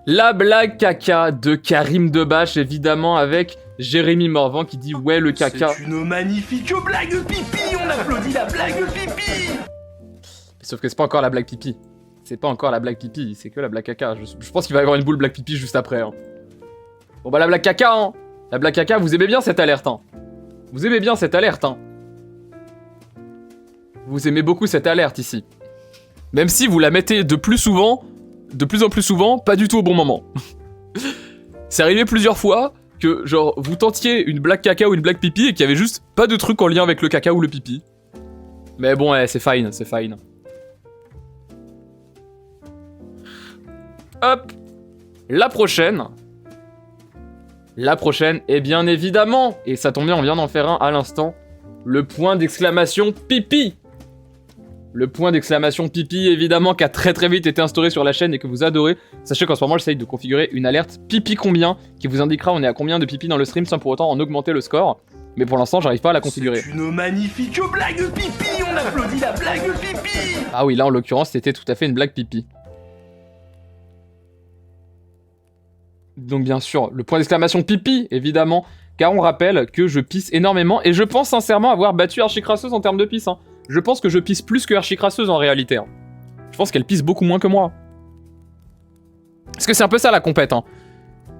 La blague caca de Karim Debache, évidemment, avec Jérémy Morvan qui dit « Ouais, le caca ».
C'est une magnifique blague pipi! On applaudit la blague pipi!
Sauf que c'est pas encore la blague pipi. C'est pas encore la blague pipi, c'est que la blague caca. Je pense qu'il va y avoir une boule blague pipi juste après. Hein. Bon bah la blague caca, hein. La blague caca, vous aimez bien cette alerte, hein. Vous aimez bien cette alerte, hein. Vous aimez beaucoup cette alerte ici. Même si vous la mettez de plus en plus souvent, pas du tout au bon moment. C'est arrivé plusieurs fois que, genre, vous tentiez une blague caca ou une blague pipi et qu'il y avait juste pas de truc en lien avec le caca ou le pipi. Mais bon, ouais, c'est fine, c'est fine. Hop. La prochaine, et bien évidemment, et ça tombe bien, on vient d'en faire un à l'instant, le point d'exclamation pipi. Le point d'exclamation pipi, évidemment, qui a très vite été instauré sur la chaîne et que vous adorez. Sachez qu'en ce moment, j'essaye de configurer une alerte pipi combien, qui vous indiquera on est à combien de pipi dans le stream sans pour autant en augmenter le score. Mais pour l'instant, j'arrive pas à la configurer.
C'est une magnifique blague pipi! On applaudit la blague pipi!
Ah oui, là, en l'occurrence, c'était tout à fait une blague pipi. Donc bien sûr, le point d'exclamation pipi, évidemment, car on rappelle que je pisse énormément, et je pense sincèrement avoir battu Archicrasseuse en termes de pisse, hein. Je pense que je pisse plus que Archicrasseuse en réalité. Hein. Je pense qu'elle pisse beaucoup moins que moi. Parce que c'est un peu ça la compète. Hein.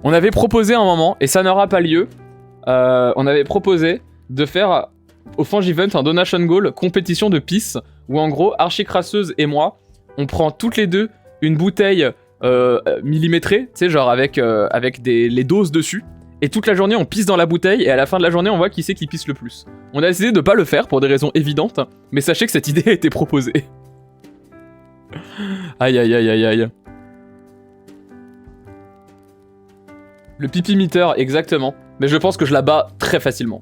On avait proposé un moment, et ça n'aura pas lieu, on avait proposé de faire au Fangivent un donation goal compétition de pisse, où en gros, Archicrasseuse et moi, on prend toutes les deux une bouteille millimétrée, tu sais, genre avec les doses dessus, et toute la journée on pisse dans la bouteille, et à la fin de la journée on voit qui c'est qui pisse le plus. On a décidé de pas le faire pour des raisons évidentes, mais sachez que cette idée a été proposée. Aïe aïe aïe aïe aïe. Le pipi meter, exactement. Mais je pense que je la bats très facilement.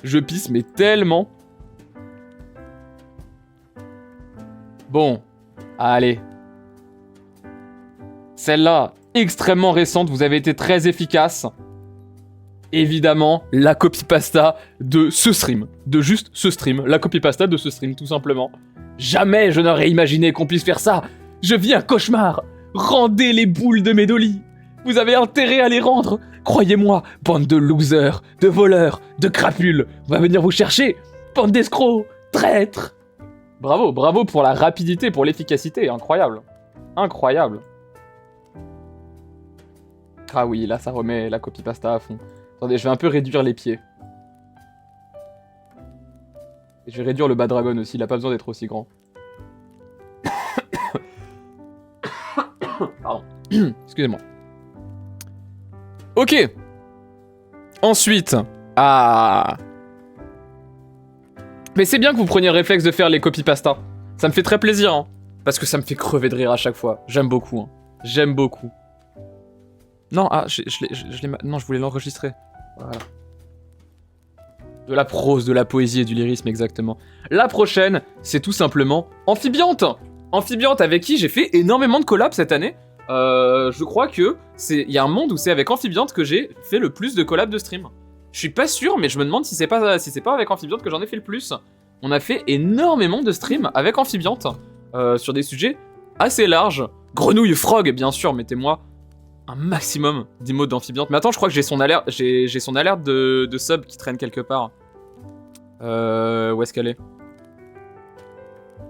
Je pisse, mais tellement. Bon, allez. Celle-là, extrêmement récente, vous avez été très efficace. Évidemment, la copypasta de ce stream. De juste ce stream. La copypasta de ce stream, tout simplement. Jamais je n'aurais imaginé qu'on puisse faire ça. Je vis un cauchemar. Rendez les boules de mes dolis. Vous avez intérêt à les rendre. Croyez-moi, bande de losers, de voleurs, de crapules. On va venir vous chercher. Bande d'escrocs, traîtres. Bravo, bravo pour la rapidité, pour l'efficacité. Incroyable. Incroyable. Ah oui, là ça remet la copypasta à fond. Attendez, je vais un peu réduire les pieds. Et je vais réduire le bas dragon aussi, il a pas besoin d'être aussi grand. Pardon. Excusez-moi. Ok. Ensuite. Ah. Mais c'est bien que vous preniez le réflexe de faire les copypasta. Ça me fait très plaisir, hein. Parce que ça me fait crever de rire à chaque fois. J'aime beaucoup, hein. J'aime beaucoup. Non, ah, non, je voulais l'enregistrer. Voilà. De la prose, de la poésie et du lyrisme, exactement. La prochaine, c'est tout simplement Amphibiante. Amphibiante avec qui j'ai fait énormément de collabs cette année. Je crois que il y a un monde où c'est avec Amphibiante que j'ai fait le plus de collabs de stream. Je suis pas sûr, mais je me demande si c'est pas avec Amphibiante que j'en ai fait le plus. On a fait énormément de streams avec Amphibiante sur des sujets assez larges. Grenouille, frog, bien sûr, mettez-moi un maximum d'emotes d'Amphibiante. Mais attends, je crois que j'ai son alerte, j'ai son alerte de sub qui traîne quelque part. Où est-ce qu'elle est?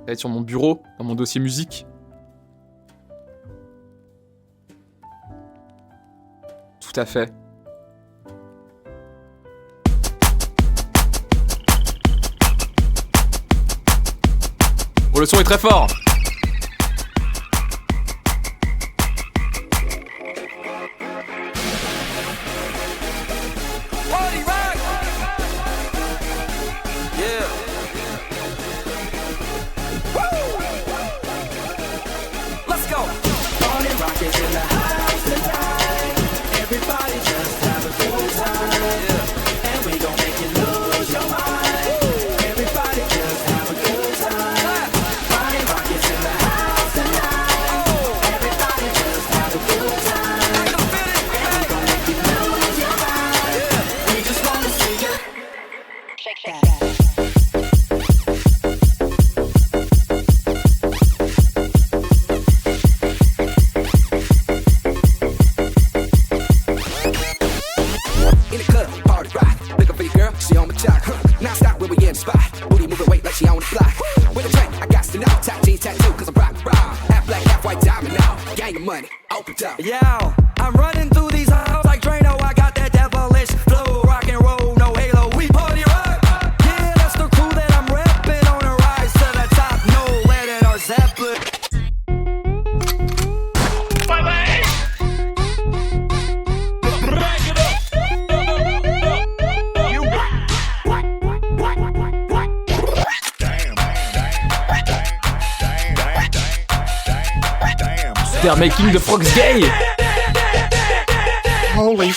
Elle est sur mon bureau, dans mon dossier musique. Tout à fait. Oh, le son est très fort. They're making the frogs gay! Holy.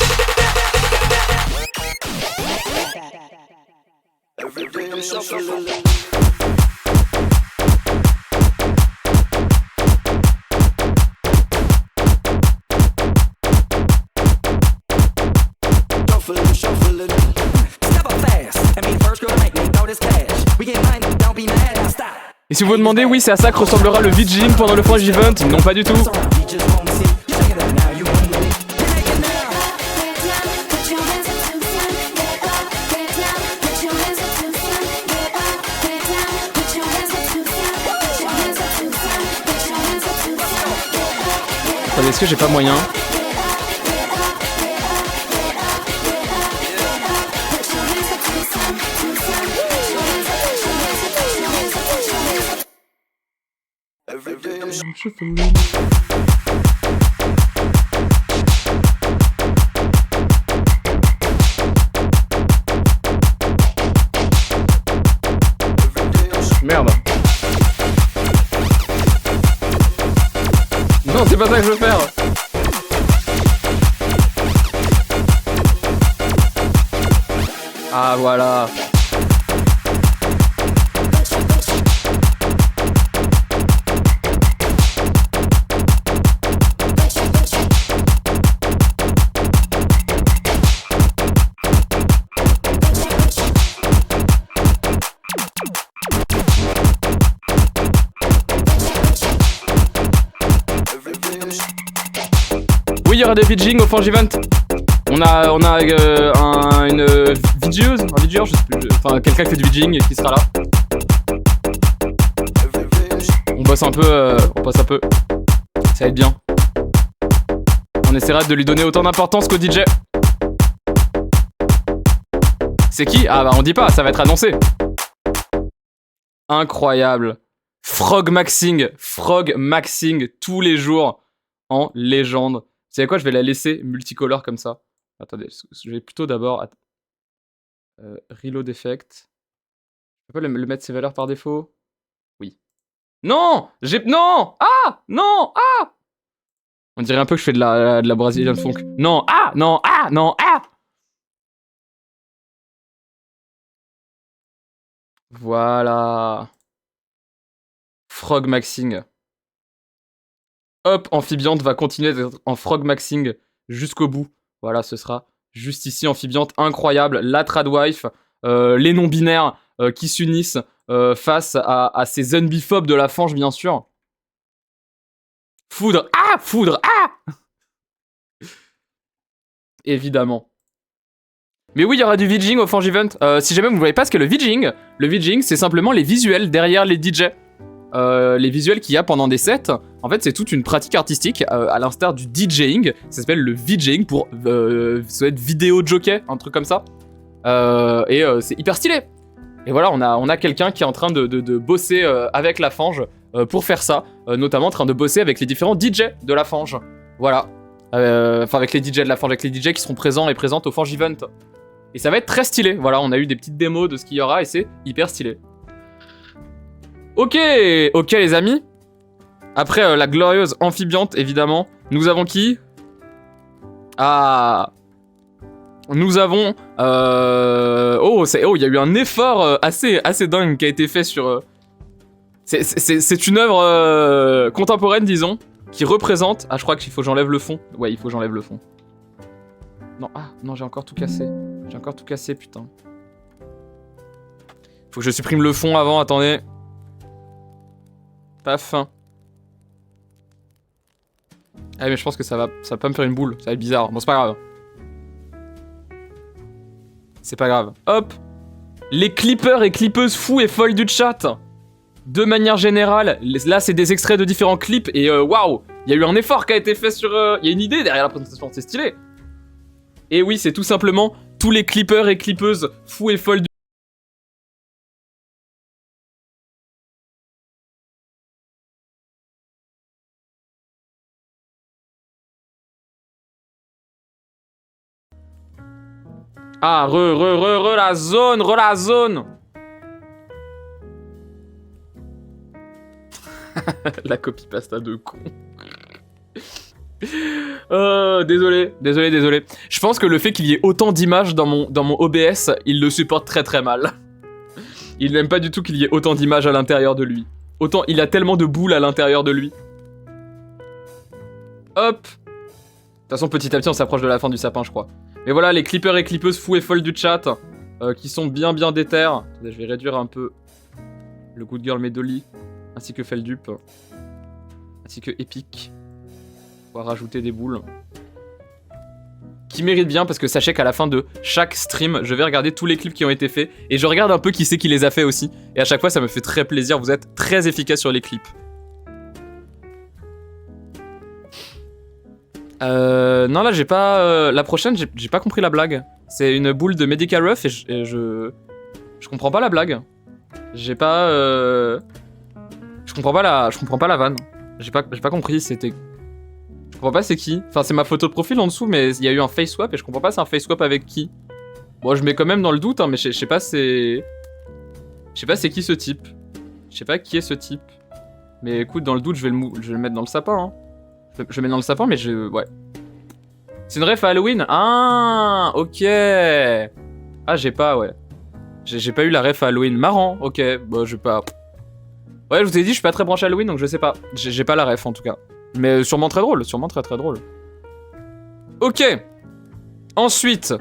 Et si vous vous demandez, oui, c'est à ça que ressemblera le VJing pendant le Fangivent. Non, pas du tout. Attendez, est-ce que j'ai pas moyen? Merde. Non, c'est pas ça que je veux faire. Ah voilà. Oui, il y aura des VJing au Forge Event. On a une vidéeuse, un vidéeur, je sais plus, enfin quelqu'un qui fait du VJing qui sera là. On bosse un peu, on passe un peu. Ça va être bien. On essaiera de lui donner autant d'importance qu'au DJ. C'est qui? Ah bah on dit pas, ça va être annoncé. Incroyable. Frog Maxing tous les jours en légende. Vous savez quoi, je vais la laisser multicolore comme ça. Attendez, je vais plutôt d'abord... reload effect. Je peux pas le mettre ses valeurs par défaut? Oui. Non! Non! Ah! Non! Ah! On dirait un peu que je fais de la Brazilian funk. Non! Ah! Non! Ah! Non! Ah! Voilà. Frog Maxing. Hop, Amphibiante va continuer d'être en Frog Maxing jusqu'au bout. Voilà, ce sera juste ici, Amphibiante, incroyable. La Tradwife, les non-binaires qui s'unissent face à ces unbiphobes de la fange, bien sûr. Foudre, ah! Foudre, ah! Évidemment. Mais oui, il y aura du VJing au Fange Event. Si jamais vous ne voyez pas ce qu'est le VJing, c'est simplement les visuels derrière les DJ. Les visuels qu'il y a pendant des sets, en fait c'est toute une pratique artistique à l'instar du DJing, ça s'appelle le VJing pour ça doit être vidéo jockey, un truc comme ça. C'est hyper stylé. Et voilà, on a quelqu'un qui est en train de bosser avec la fange pour faire ça, notamment en train de bosser avec les différents DJ de la fange. Voilà. Enfin avec les DJ de la fange, avec les DJ qui seront présents et présentes au Fange Event. Et ça va être très stylé. Voilà, on a eu des petites démos de ce qu'il y aura et c'est hyper stylé. Ok les amis. Après la glorieuse Amphibiante, évidemment, nous avons qui? Ah, nous avons... il y a eu un effort assez dingue qui a été fait sur... C'est une œuvre contemporaine, disons, qui représente... Ah, je crois qu'il faut que j'enlève le fond. Ouais, il faut que j'enlève le fond. Non, j'ai encore tout cassé. J'ai encore tout cassé, putain. Faut que je supprime le fond avant, attendez. Paf. Ah mais je pense que ça va pas me faire une boule, ça va être bizarre. Bon c'est pas grave. C'est pas grave. Hop. Les clippers et clippeuses fous et folles du chat. De manière générale, là c'est des extraits de différents clips et waouh, il y a eu un effort qui a été fait sur... Il y a une idée derrière la présentation, c'est stylé. Et oui, c'est tout simplement tous les clippers et clippeuses fous et folles du... Ah, la zone. La copie pasta de con. Désolé. Je pense que le fait qu'il y ait autant d'images dans mon OBS, il le supporte très mal. Il n'aime pas du tout qu'il y ait autant d'images à l'intérieur de lui. Autant, il a tellement de boules à l'intérieur de lui. Hop. De toute façon, petit à petit, on s'approche de la fin du sapin, je crois. Mais voilà, les clippers et clippeuses fous et folles du chat, qui sont bien déter. Attendez, je vais réduire un peu le Good Girl Medley, ainsi que Feldup, ainsi que Epic. On va rajouter des boules. Qui méritent bien, parce que sachez qu'à la fin de chaque stream, je vais regarder tous les clips qui ont été faits, et je regarde un peu qui c'est qui les a fait aussi. Et à chaque fois, ça me fait très plaisir, vous êtes très efficace sur les clips. Non là j'ai pas... la prochaine j'ai pas compris la blague. C'est une boule de Medical Rough et je comprends pas la blague. J'ai pas... Je Je comprends pas la vanne. J'ai pas compris, c'était... Je comprends pas c'est qui. Enfin, c'est ma photo de profil en dessous, mais il y a eu un face swap et je comprends pas c'est un face swap avec qui. Bon, je mets quand même dans le doute, hein, mais je sais pas c'est... Je sais pas c'est qui ce type. Je sais pas qui est ce type. Mais écoute, dans le doute, je vais le mettre dans le sapin, hein. Je le mets dans le sapin, mais ouais. C'est une ref à Halloween? Ah, ok. Ah, j'ai pas, ouais. J'ai pas eu la ref à Halloween. Marrant, ok. Bah, j'ai pas... Ouais, je vous ai dit, je suis pas très branché Halloween, donc je sais pas. J'ai pas la ref, en tout cas. Mais sûrement très drôle, sûrement très très drôle. Ok. Ensuite.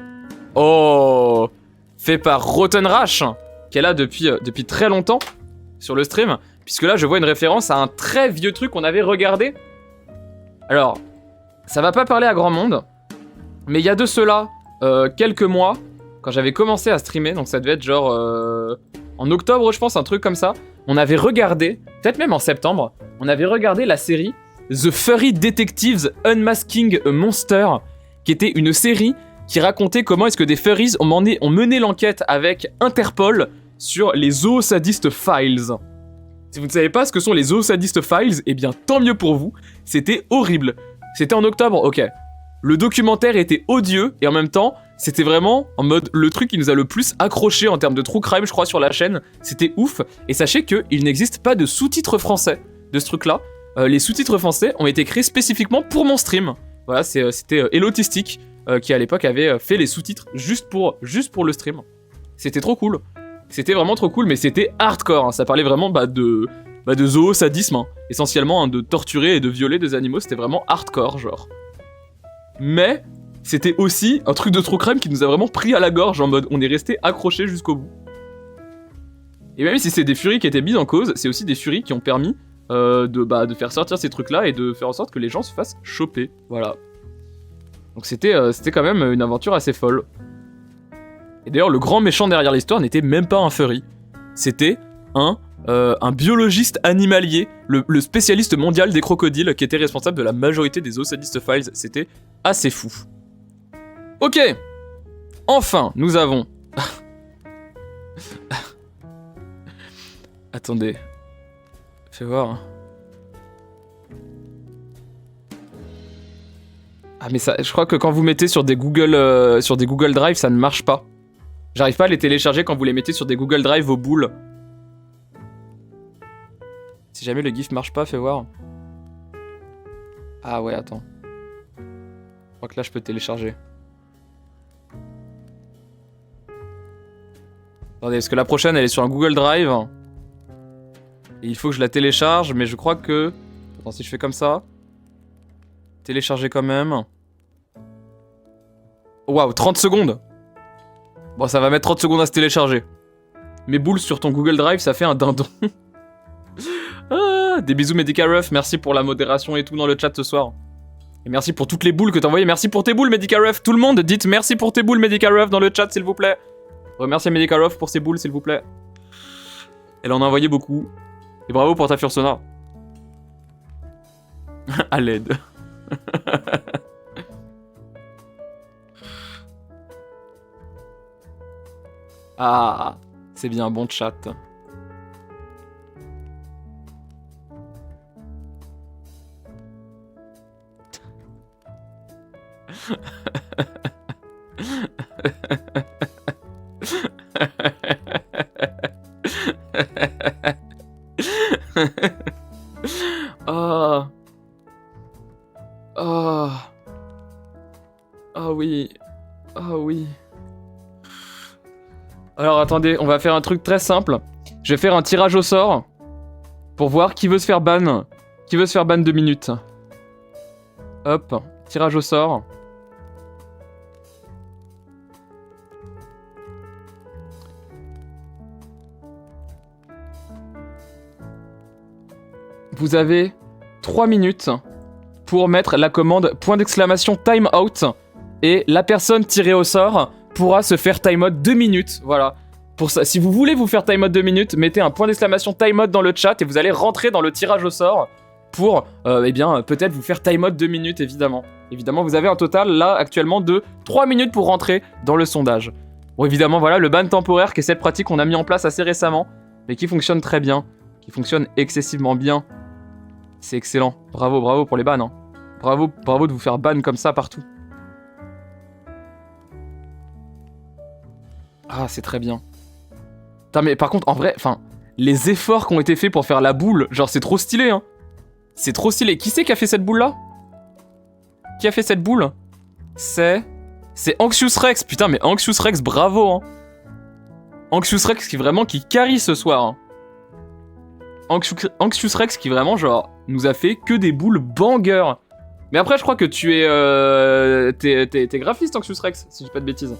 Oh. Fait par Rotten Rash, qui est là depuis très longtemps sur le stream. Puisque là, je vois une référence à un très vieux truc qu'on avait regardé. Alors, ça va pas parler à grand monde. Mais il y a de cela quelques mois, quand j'avais commencé à streamer, donc ça devait être genre en octobre, je pense, un truc comme ça. On avait regardé, peut-être même en septembre, on avait regardé la série The Furry Detectives Unmasking a Monster, qui était une série qui racontait comment est-ce que des furries ont mené l'enquête avec Interpol sur les Zoosadist Files. Si vous ne savez pas ce que sont les Zoosadist Files, eh bien tant mieux pour vous, c'était horrible. C'était en octobre, ok. Le documentaire était odieux et en même temps, c'était vraiment en mode le truc qui nous a le plus accroché en termes de true crime, je crois, sur la chaîne. C'était ouf. Et sachez qu'il n'existe pas de sous-titres français de ce truc-là. Les sous-titres français ont été créés spécifiquement pour mon stream. Voilà, c'était Elotistic qui à l'époque avait fait les sous-titres juste pour le stream. C'était trop cool. C'était vraiment trop cool, mais c'était hardcore. Hein. Ça parlait vraiment de zoosadisme, hein. Essentiellement hein, de torturer et de violer des animaux. C'était vraiment hardcore, genre. Mais c'était aussi un truc de true crime qui nous a vraiment pris à la gorge en mode on est resté accroché jusqu'au bout. Et même si c'est des furies qui étaient mises en cause, c'est aussi des furies qui ont permis de faire sortir ces trucs-là et de faire en sorte que les gens se fassent choper. Voilà. Donc c'était quand même une aventure assez folle. Et d'ailleurs, le grand méchant derrière l'histoire n'était même pas un furry. C'était un biologiste animalier, le spécialiste mondial des crocodiles qui était responsable de la majorité des Zoosadist Files. C'était assez fou. Ok. Enfin, nous avons... Attendez. Fais voir. Ah mais ça, je crois que quand vous mettez sur des Google Drive, ça ne marche pas. J'arrive pas à les télécharger quand vous les mettez sur des Google Drive vos boules. Si jamais le GIF marche pas, fais voir. Ah ouais, attends. Je crois que là je peux télécharger. Attendez, parce que la prochaine elle est sur un Google Drive. Et il faut que je la télécharge, mais je crois que... Attends, si je fais comme ça... Télécharger quand même... Waouh, 30 secondes. Bon, ça va mettre 30 secondes à se télécharger. Mes boules sur ton Google Drive, ça fait un dindon. Ah, des bisous Medicaref, merci pour la modération et tout dans le chat ce soir. Et merci pour toutes les boules que t'as envoyées. Merci pour tes boules Medicaref. Tout le monde, dites merci pour tes boules Medicaref dans le chat s'il vous plaît. Remerciez Medicaref pour ses boules s'il vous plaît. Elle en a envoyé beaucoup. Et bravo pour ta Fursona. À l'aide. Ah, c'est bien, bon chat. Oh. Oh. Oh oui. Oh oui. Alors attendez, on va faire un truc très simple. Je vais faire un tirage au sort pour voir qui veut se faire ban. Qui veut se faire ban 2 minutes. Hop, tirage au sort. Vous avez 3 minutes pour mettre la commande !time out et la personne tirée au sort pourra se faire time out 2 minutes. Voilà. Pour ça, si vous voulez vous faire time out 2 minutes, mettez un !time out dans le chat et vous allez rentrer dans le tirage au sort pour, eh bien, peut-être vous faire time out 2 minutes, évidemment. Évidemment, vous avez un total, là, actuellement, de 3 minutes pour rentrer dans le sondage. Bon, évidemment, voilà, le ban temporaire, qui est cette pratique qu'on a mis en place assez récemment, mais qui fonctionne très bien. qui fonctionne excessivement bien. C'est excellent. Bravo, bravo pour les bans. Hein. Bravo, bravo de vous faire ban comme ça partout. Ah, c'est très bien. Putain, mais par contre, en vrai, enfin, les efforts qui ont été faits pour faire la boule, genre, c'est trop stylé, hein. C'est trop stylé. Qui c'est qui a fait cette boule-là? Qui a fait cette boule? C'est Anxious Rex. Putain, mais Anxious Rex, bravo, hein. Anxious Rex qui carry ce soir, hein. Anxious Rex qui vraiment, genre, nous a fait que des boules banger. Mais après, je crois que tu es... T'es graphiste, Anxious Rex, si je dis pas de bêtises.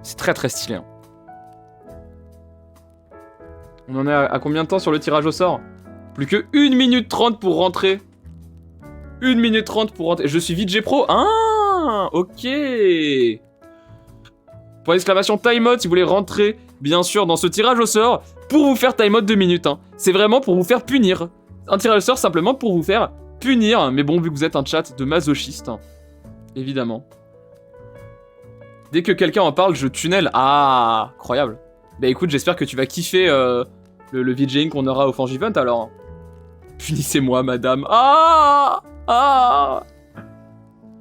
C'est très très stylé. Hein. On en est à combien de temps sur le tirage au sort? Plus que 1 minute 30 pour rentrer. 1 minute 30 pour rentrer. Je suis VJ Pro. Ah, ok. Point d'exclamation timeout si vous voulez rentrer, bien sûr, dans ce tirage au sort pour vous faire timeout 2 minutes. Hein. C'est vraiment pour vous faire punir. Un tirage au sort simplement pour vous faire punir. Mais bon, vu que vous êtes un chat de masochistes, hein, évidemment. Dès que quelqu'un en parle, je tunnel. Ah, incroyable. Bah écoute, j'espère que tu vas kiffer le VJing qu'on aura au Fangivent alors. Punissez-moi, madame. Ah, ah.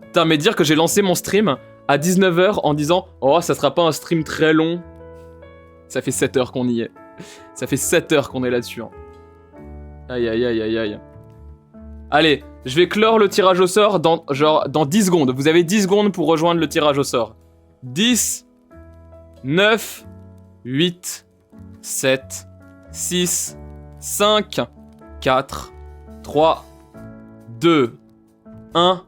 Putain, mais dire que j'ai lancé mon stream à 19h en disant « Oh, ça sera pas un stream très long ». Ça fait 7 heures qu'on y est. Ça fait 7 heures qu'on est là-dessus. Hein. Aïe, aïe, aïe, aïe, aïe. Allez, je vais clore le tirage au sort dans 10 secondes. Vous avez 10 secondes pour rejoindre le tirage au sort. 10, 9, 8, 7, 6, 5, 4, 3, 2, 1,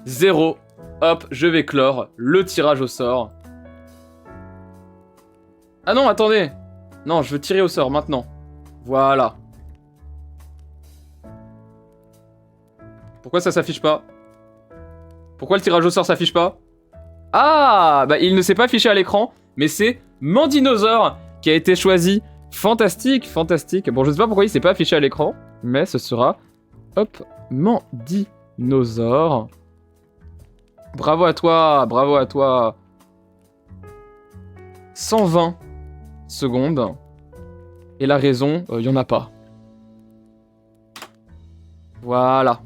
0. Hop, je vais clore le tirage au sort. Ah non, attendez. Non, je veux tirer au sort maintenant. Voilà. Pourquoi ça s'affiche pas? Pourquoi le tirage au sort s'affiche pas? Ah, bah il ne s'est pas affiché à l'écran, mais c'est Mandinosaur qui a été choisi. Fantastique, fantastique. Bon, je sais pas pourquoi il s'est pas affiché à l'écran, mais ce sera, hop, Mandinosaur. Bravo à toi, bravo à toi. 120 secondes. Et la raison, y en a pas. Voilà.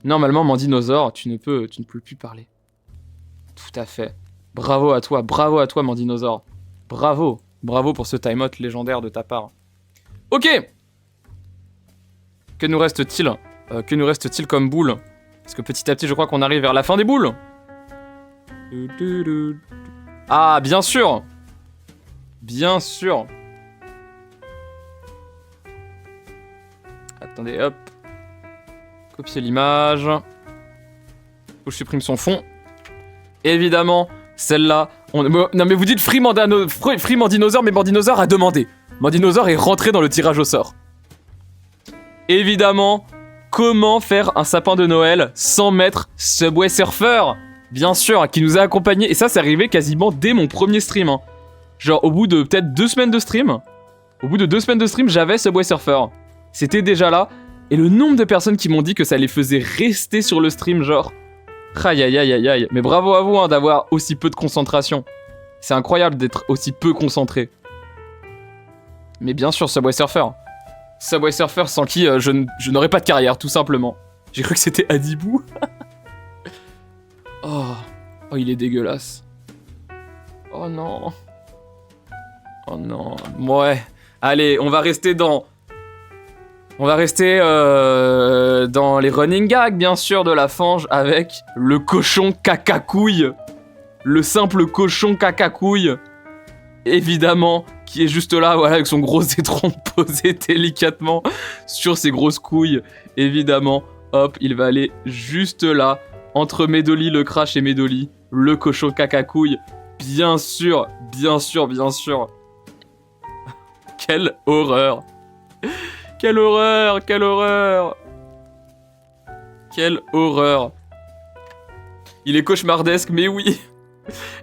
Normalement, Mandinosaur, tu ne peux plus parler. Tout à fait. Bravo à toi, Mandinosaur. Bravo. Bravo pour ce timeout légendaire de ta part. Ok. Que nous reste-t-il comme boule? Parce que petit à petit, je crois qu'on arrive vers la fin des boules. Ah, bien sûr. Bien sûr. Attendez, hop. Copier l'image. Faut que je supprime son fond. Évidemment, celle-là... Non mais vous dites Free Mandinosaur, mais Mandinosaur a demandé. Mandinosaur est rentré dans le tirage au sort. Évidemment, comment faire un sapin de Noël sans mettre Subway Surfer? Bien sûr, qui nous a accompagnés. Et ça, c'est arrivé quasiment dès mon premier stream. Hein. Genre au bout de peut-être 2 semaines de stream. Au bout de 2 semaines de stream, j'avais Subway Surfer. C'était déjà là. Et le nombre de personnes qui m'ont dit que ça les faisait rester sur le stream, genre... Aïe aïe aïe aïe aïe. Mais bravo à vous hein, d'avoir aussi peu de concentration. C'est incroyable d'être aussi peu concentré. Mais bien sûr, Subway Surfer. Subway Surfer sans qui je n'aurais pas de carrière, tout simplement. J'ai cru que c'était Adibou. Oh, il est dégueulasse. Oh non. Oh non. Ouais. Allez, on va rester dans... On va rester dans les running gags, bien sûr, de la fange avec le cochon caca-couille. Le simple cochon caca-couille. Évidemment, qui est juste là, voilà, avec son gros étron posé délicatement sur ses grosses couilles. Évidemment, hop, il va aller juste là, entre Medoli, le crash et Medoli, le cochon caca-couille. Bien sûr, bien sûr, bien sûr. Quelle horreur. Quelle horreur, quelle horreur. Quelle horreur. Il est cauchemardesque, mais oui.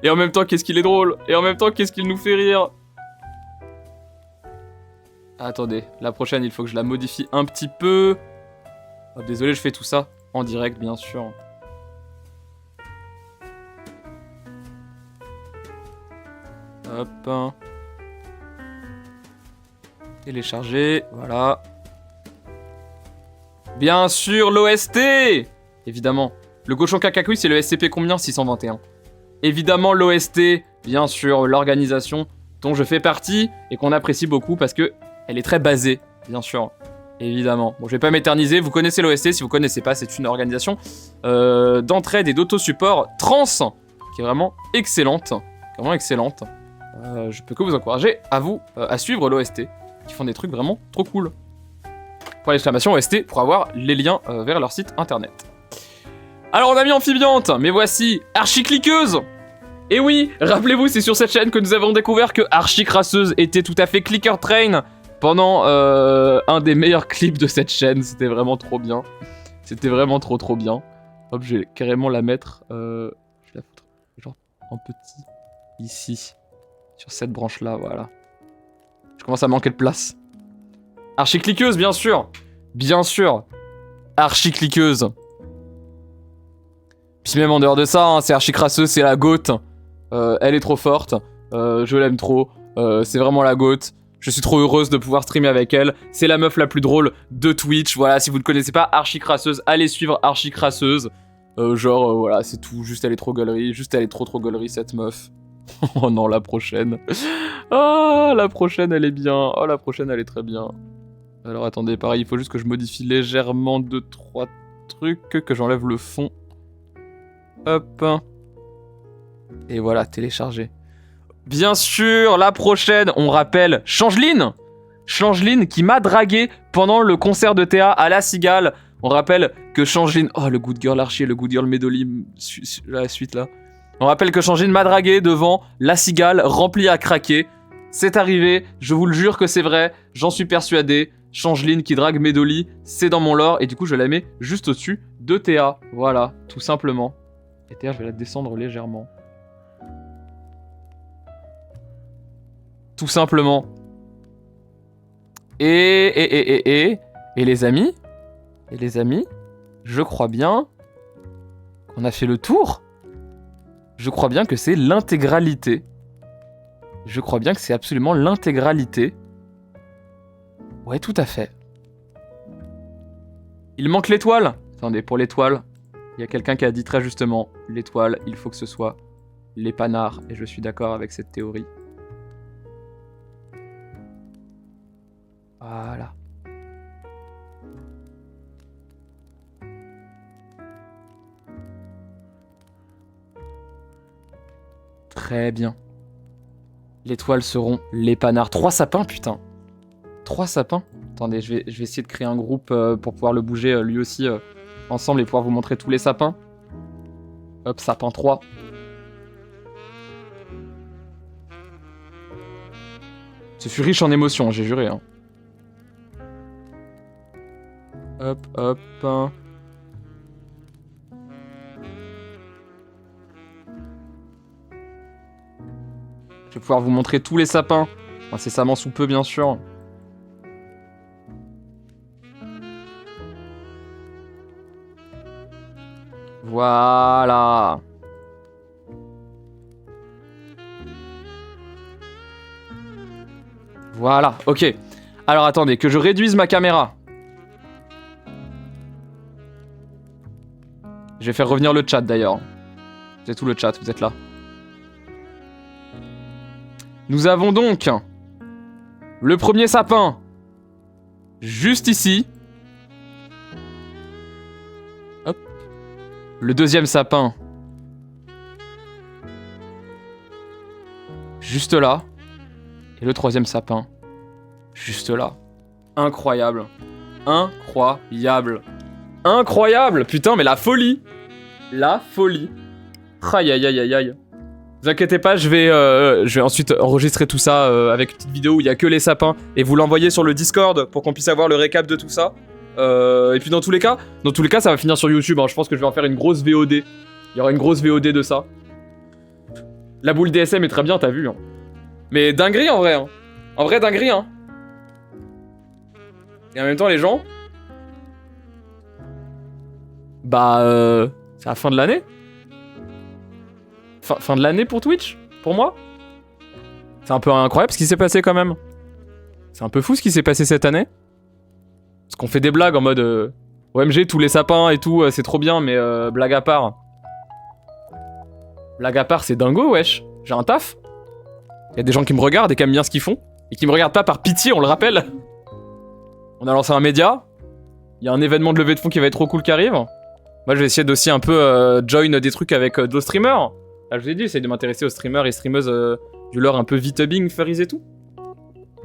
Et en même temps, qu'est-ce qu'il est drôle. Et en même temps, qu'est-ce qu'il nous fait rire. Attendez, la prochaine, il faut que je la modifie un petit peu. Oh, désolé, je fais tout ça en direct, bien sûr. Hop. Télécharger, voilà. Bien sûr, l'OST. Évidemment. Le Cochon Kakakui, c'est le SCP combien? 621. Évidemment, l'OST, bien sûr, l'organisation dont je fais partie et qu'on apprécie beaucoup parce que elle est très basée, bien sûr. Évidemment. Bon, je vais pas m'éterniser, vous connaissez l'OST, si vous connaissez pas, c'est une organisation d'entraide et d'autosupport trans, qui est vraiment excellente. Vraiment excellente. Je peux que vous encourager à suivre l'OST, qui font des trucs vraiment trop cool. Pour l'exclamation OST, pour avoir les liens vers leur site internet. Alors on a mis Amphibiante, mais voici Archicliqueuse. Et oui, rappelez-vous, c'est sur cette chaîne que nous avons découvert que Archicrasseuse était tout à fait Clicker Train pendant un des meilleurs clips de cette chaîne. C'était vraiment trop bien. C'était vraiment trop bien. Hop, je vais carrément la mettre, je vais la foutre genre en petit, ici, sur cette branche-là, voilà. Je commence à manquer de place. Archicliqueuse, bien sûr. Bien sûr. Archicliqueuse. Puis même en dehors de ça, hein, c'est Archicrasseuse, c'est la goat. Elle est trop forte. Je l'aime trop. C'est vraiment la goat. Je suis trop heureuse de pouvoir streamer avec elle. C'est la meuf la plus drôle de Twitch. Voilà, si vous ne connaissez pas Archicrasseuse, allez suivre Archicrasseuse. Voilà, c'est tout. Juste elle est trop gaulerie. Juste elle est trop gaulerie, cette meuf. Oh non, la prochaine. Ah, la prochaine, elle est bien. Oh, la prochaine, elle est très bien. Alors attendez, pareil, il faut juste que je modifie légèrement 2-3 trucs, que j'enlève le fond. Hop. Et voilà, télécharger. Bien sûr, la prochaine, on rappelle Changeline. Changeline qui m'a dragué pendant le concert de Théa à La Cigale. On rappelle que Changeline... Oh, le Good Girl Archie et le Good Girl Medoli, la suite là. On rappelle que Changeline m'a dragué devant La Cigale, remplie à craquer. C'est arrivé, je vous le jure que c'est vrai, j'en suis persuadé. Changeline qui drague Medoli, c'est dans mon lore, et du coup je la mets juste au-dessus de Théa. Voilà, tout simplement. Et Théa, je vais la descendre légèrement. Tout simplement. Et les amis, je crois bien qu'on a fait le tour. Je crois bien que c'est l'intégralité. Je crois bien que c'est absolument l'intégralité. Ouais, tout à fait. Il manque l'étoile. Attendez, pour l'étoile, il y a quelqu'un qui a dit très justement, l'étoile, il faut que ce soit les panards. Et je suis d'accord avec cette théorie. Voilà. Très bien. L'étoile seront les panards. 3 sapins, putain. 3 sapins. Attendez, je vais essayer de créer un groupe pour pouvoir le bouger lui aussi ensemble et pouvoir vous montrer tous les sapins. Hop, sapin 3. Ce fut riche en émotions, j'ai juré. Hein. Hop, hop. Je vais pouvoir vous montrer tous les sapins. Incessamment sous peu, bien sûr. Voilà. Voilà, ok. Alors attendez, que je réduise ma caméra. Je vais faire revenir le chat d'ailleurs. Vous êtes où le chat? Vous êtes là. Nous avons donc le premier sapin juste ici. Hop. Le deuxième sapin juste là. Et le troisième sapin juste là. Incroyable. Incroyable. Incroyable. Putain, mais la folie. La folie. Aïe aïe aïe aïe aïe. Vous inquiétez pas, je vais ensuite enregistrer tout ça avec une petite vidéo où il y a que les sapins et vous l'envoyer sur le Discord pour qu'on puisse avoir le récap de tout ça. Et puis dans tous les cas, ça va finir sur YouTube. Hein. Je pense que je vais en faire une grosse VOD. Il y aura une grosse VOD de ça. La boule DSM est très bien, t'as vu. Hein. Mais dinguerie en vrai. Hein. En vrai, dinguerie. Hein. Et en même temps, les gens... Bah, c'est la fin de l'année. Fin de l'année pour Twitch, pour moi. C'est un peu incroyable ce qui s'est passé quand même. C'est un peu fou ce qui s'est passé cette année. Parce qu'on fait des blagues en mode OMG, tous les sapins et tout, c'est trop bien, mais blague à part. Blague à part, c'est dingo, wesh. J'ai un taf. Il y a des gens qui me regardent et qui aiment bien ce qu'ils font. Et qui me regardent pas par pitié, on le rappelle. On a lancé un média. Il y a un événement de levée de fonds qui va être trop cool qui arrive. Moi, je vais essayer d'aussi un peu join des trucs avec d'autres streamers. Là, je vous ai dit, j'essaie de m'intéresser aux streamers et streameuses du lore un peu VTubing, furries et tout.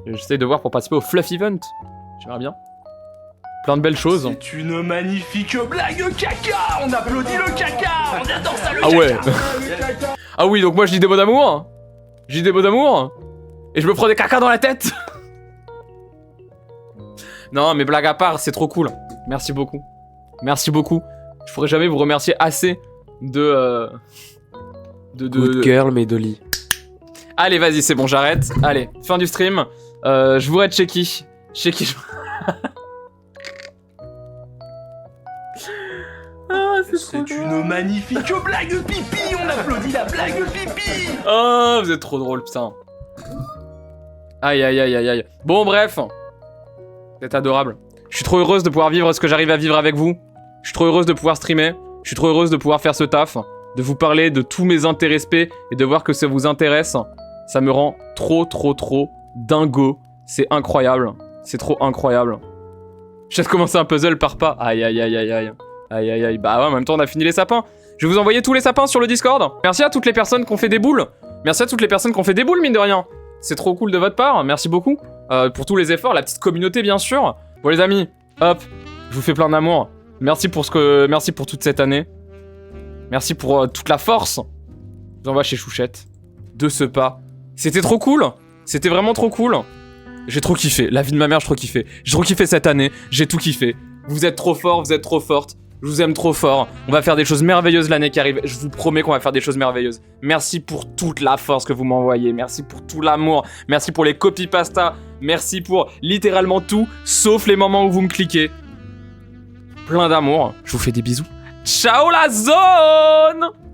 J'essaie de voir pour participer au Fluff Event. J'aimerais bien. Plein de belles choses.
C'est une magnifique blague caca. On applaudit le caca. On adore ça le
Ah
caca.
ouais. Ah oui, donc moi je dis des mots d'amour. Je dis des mots d'amour. Et je me prends des caca dans la tête. Non, mais blague à part, c'est trop cool. Merci beaucoup. Merci beaucoup. Je pourrais jamais vous remercier assez de...
Good girl, mais Dolly.
Allez, vas-y, c'est bon, j'arrête. Allez, fin du stream. Je vous raid chez qui? Chez qui? Ah,
C'est une magnifique blague pipi. On applaudit la blague pipi.
Oh, vous êtes trop drôle, putain. Aïe, aïe, aïe, aïe, aïe. Bon, bref. Vous êtes adorable. Je suis trop heureuse de pouvoir vivre ce que j'arrive à vivre avec vous. Je suis trop heureuse de pouvoir streamer. Je suis trop heureuse de pouvoir faire ce taf. De vous parler de tous mes intéressés et de voir que ça vous intéresse. Ça me rend trop, trop, trop dingo. C'est incroyable. C'est trop incroyable. Je viens de commencer un puzzle par pas. Aïe, aïe, aïe, aïe, aïe. Aïe, aïe, aïe. Bah ouais, en même temps, on a fini les sapins. Je vais vous envoyer tous les sapins sur le Discord. Merci à toutes les personnes qui ont fait des boules. Merci à toutes les personnes qui ont fait des boules, mine de rien. C'est trop cool de votre part. Merci beaucoup pour tous les efforts. La petite communauté, bien sûr. Bon, les amis, hop, je vous fais plein d'amour. Merci pour toute cette année. Merci pour toute la force. Je vous envoie chez Chouchette. De ce pas. C'était trop cool. C'était vraiment trop cool. J'ai trop kiffé. La vie de ma mère, j'ai trop kiffé. J'ai trop kiffé cette année. J'ai tout kiffé. Vous êtes trop forts, vous êtes trop fortes. Je vous aime trop fort. On va faire des choses merveilleuses l'année qui arrive. Je vous promets qu'on va faire des choses merveilleuses. Merci pour toute la force que vous m'envoyez. Merci pour tout l'amour. Merci pour les copy-pasta. Merci pour littéralement tout, sauf les moments où vous me cliquez. Plein d'amour. Je vous fais des bisous. Ciao la zone!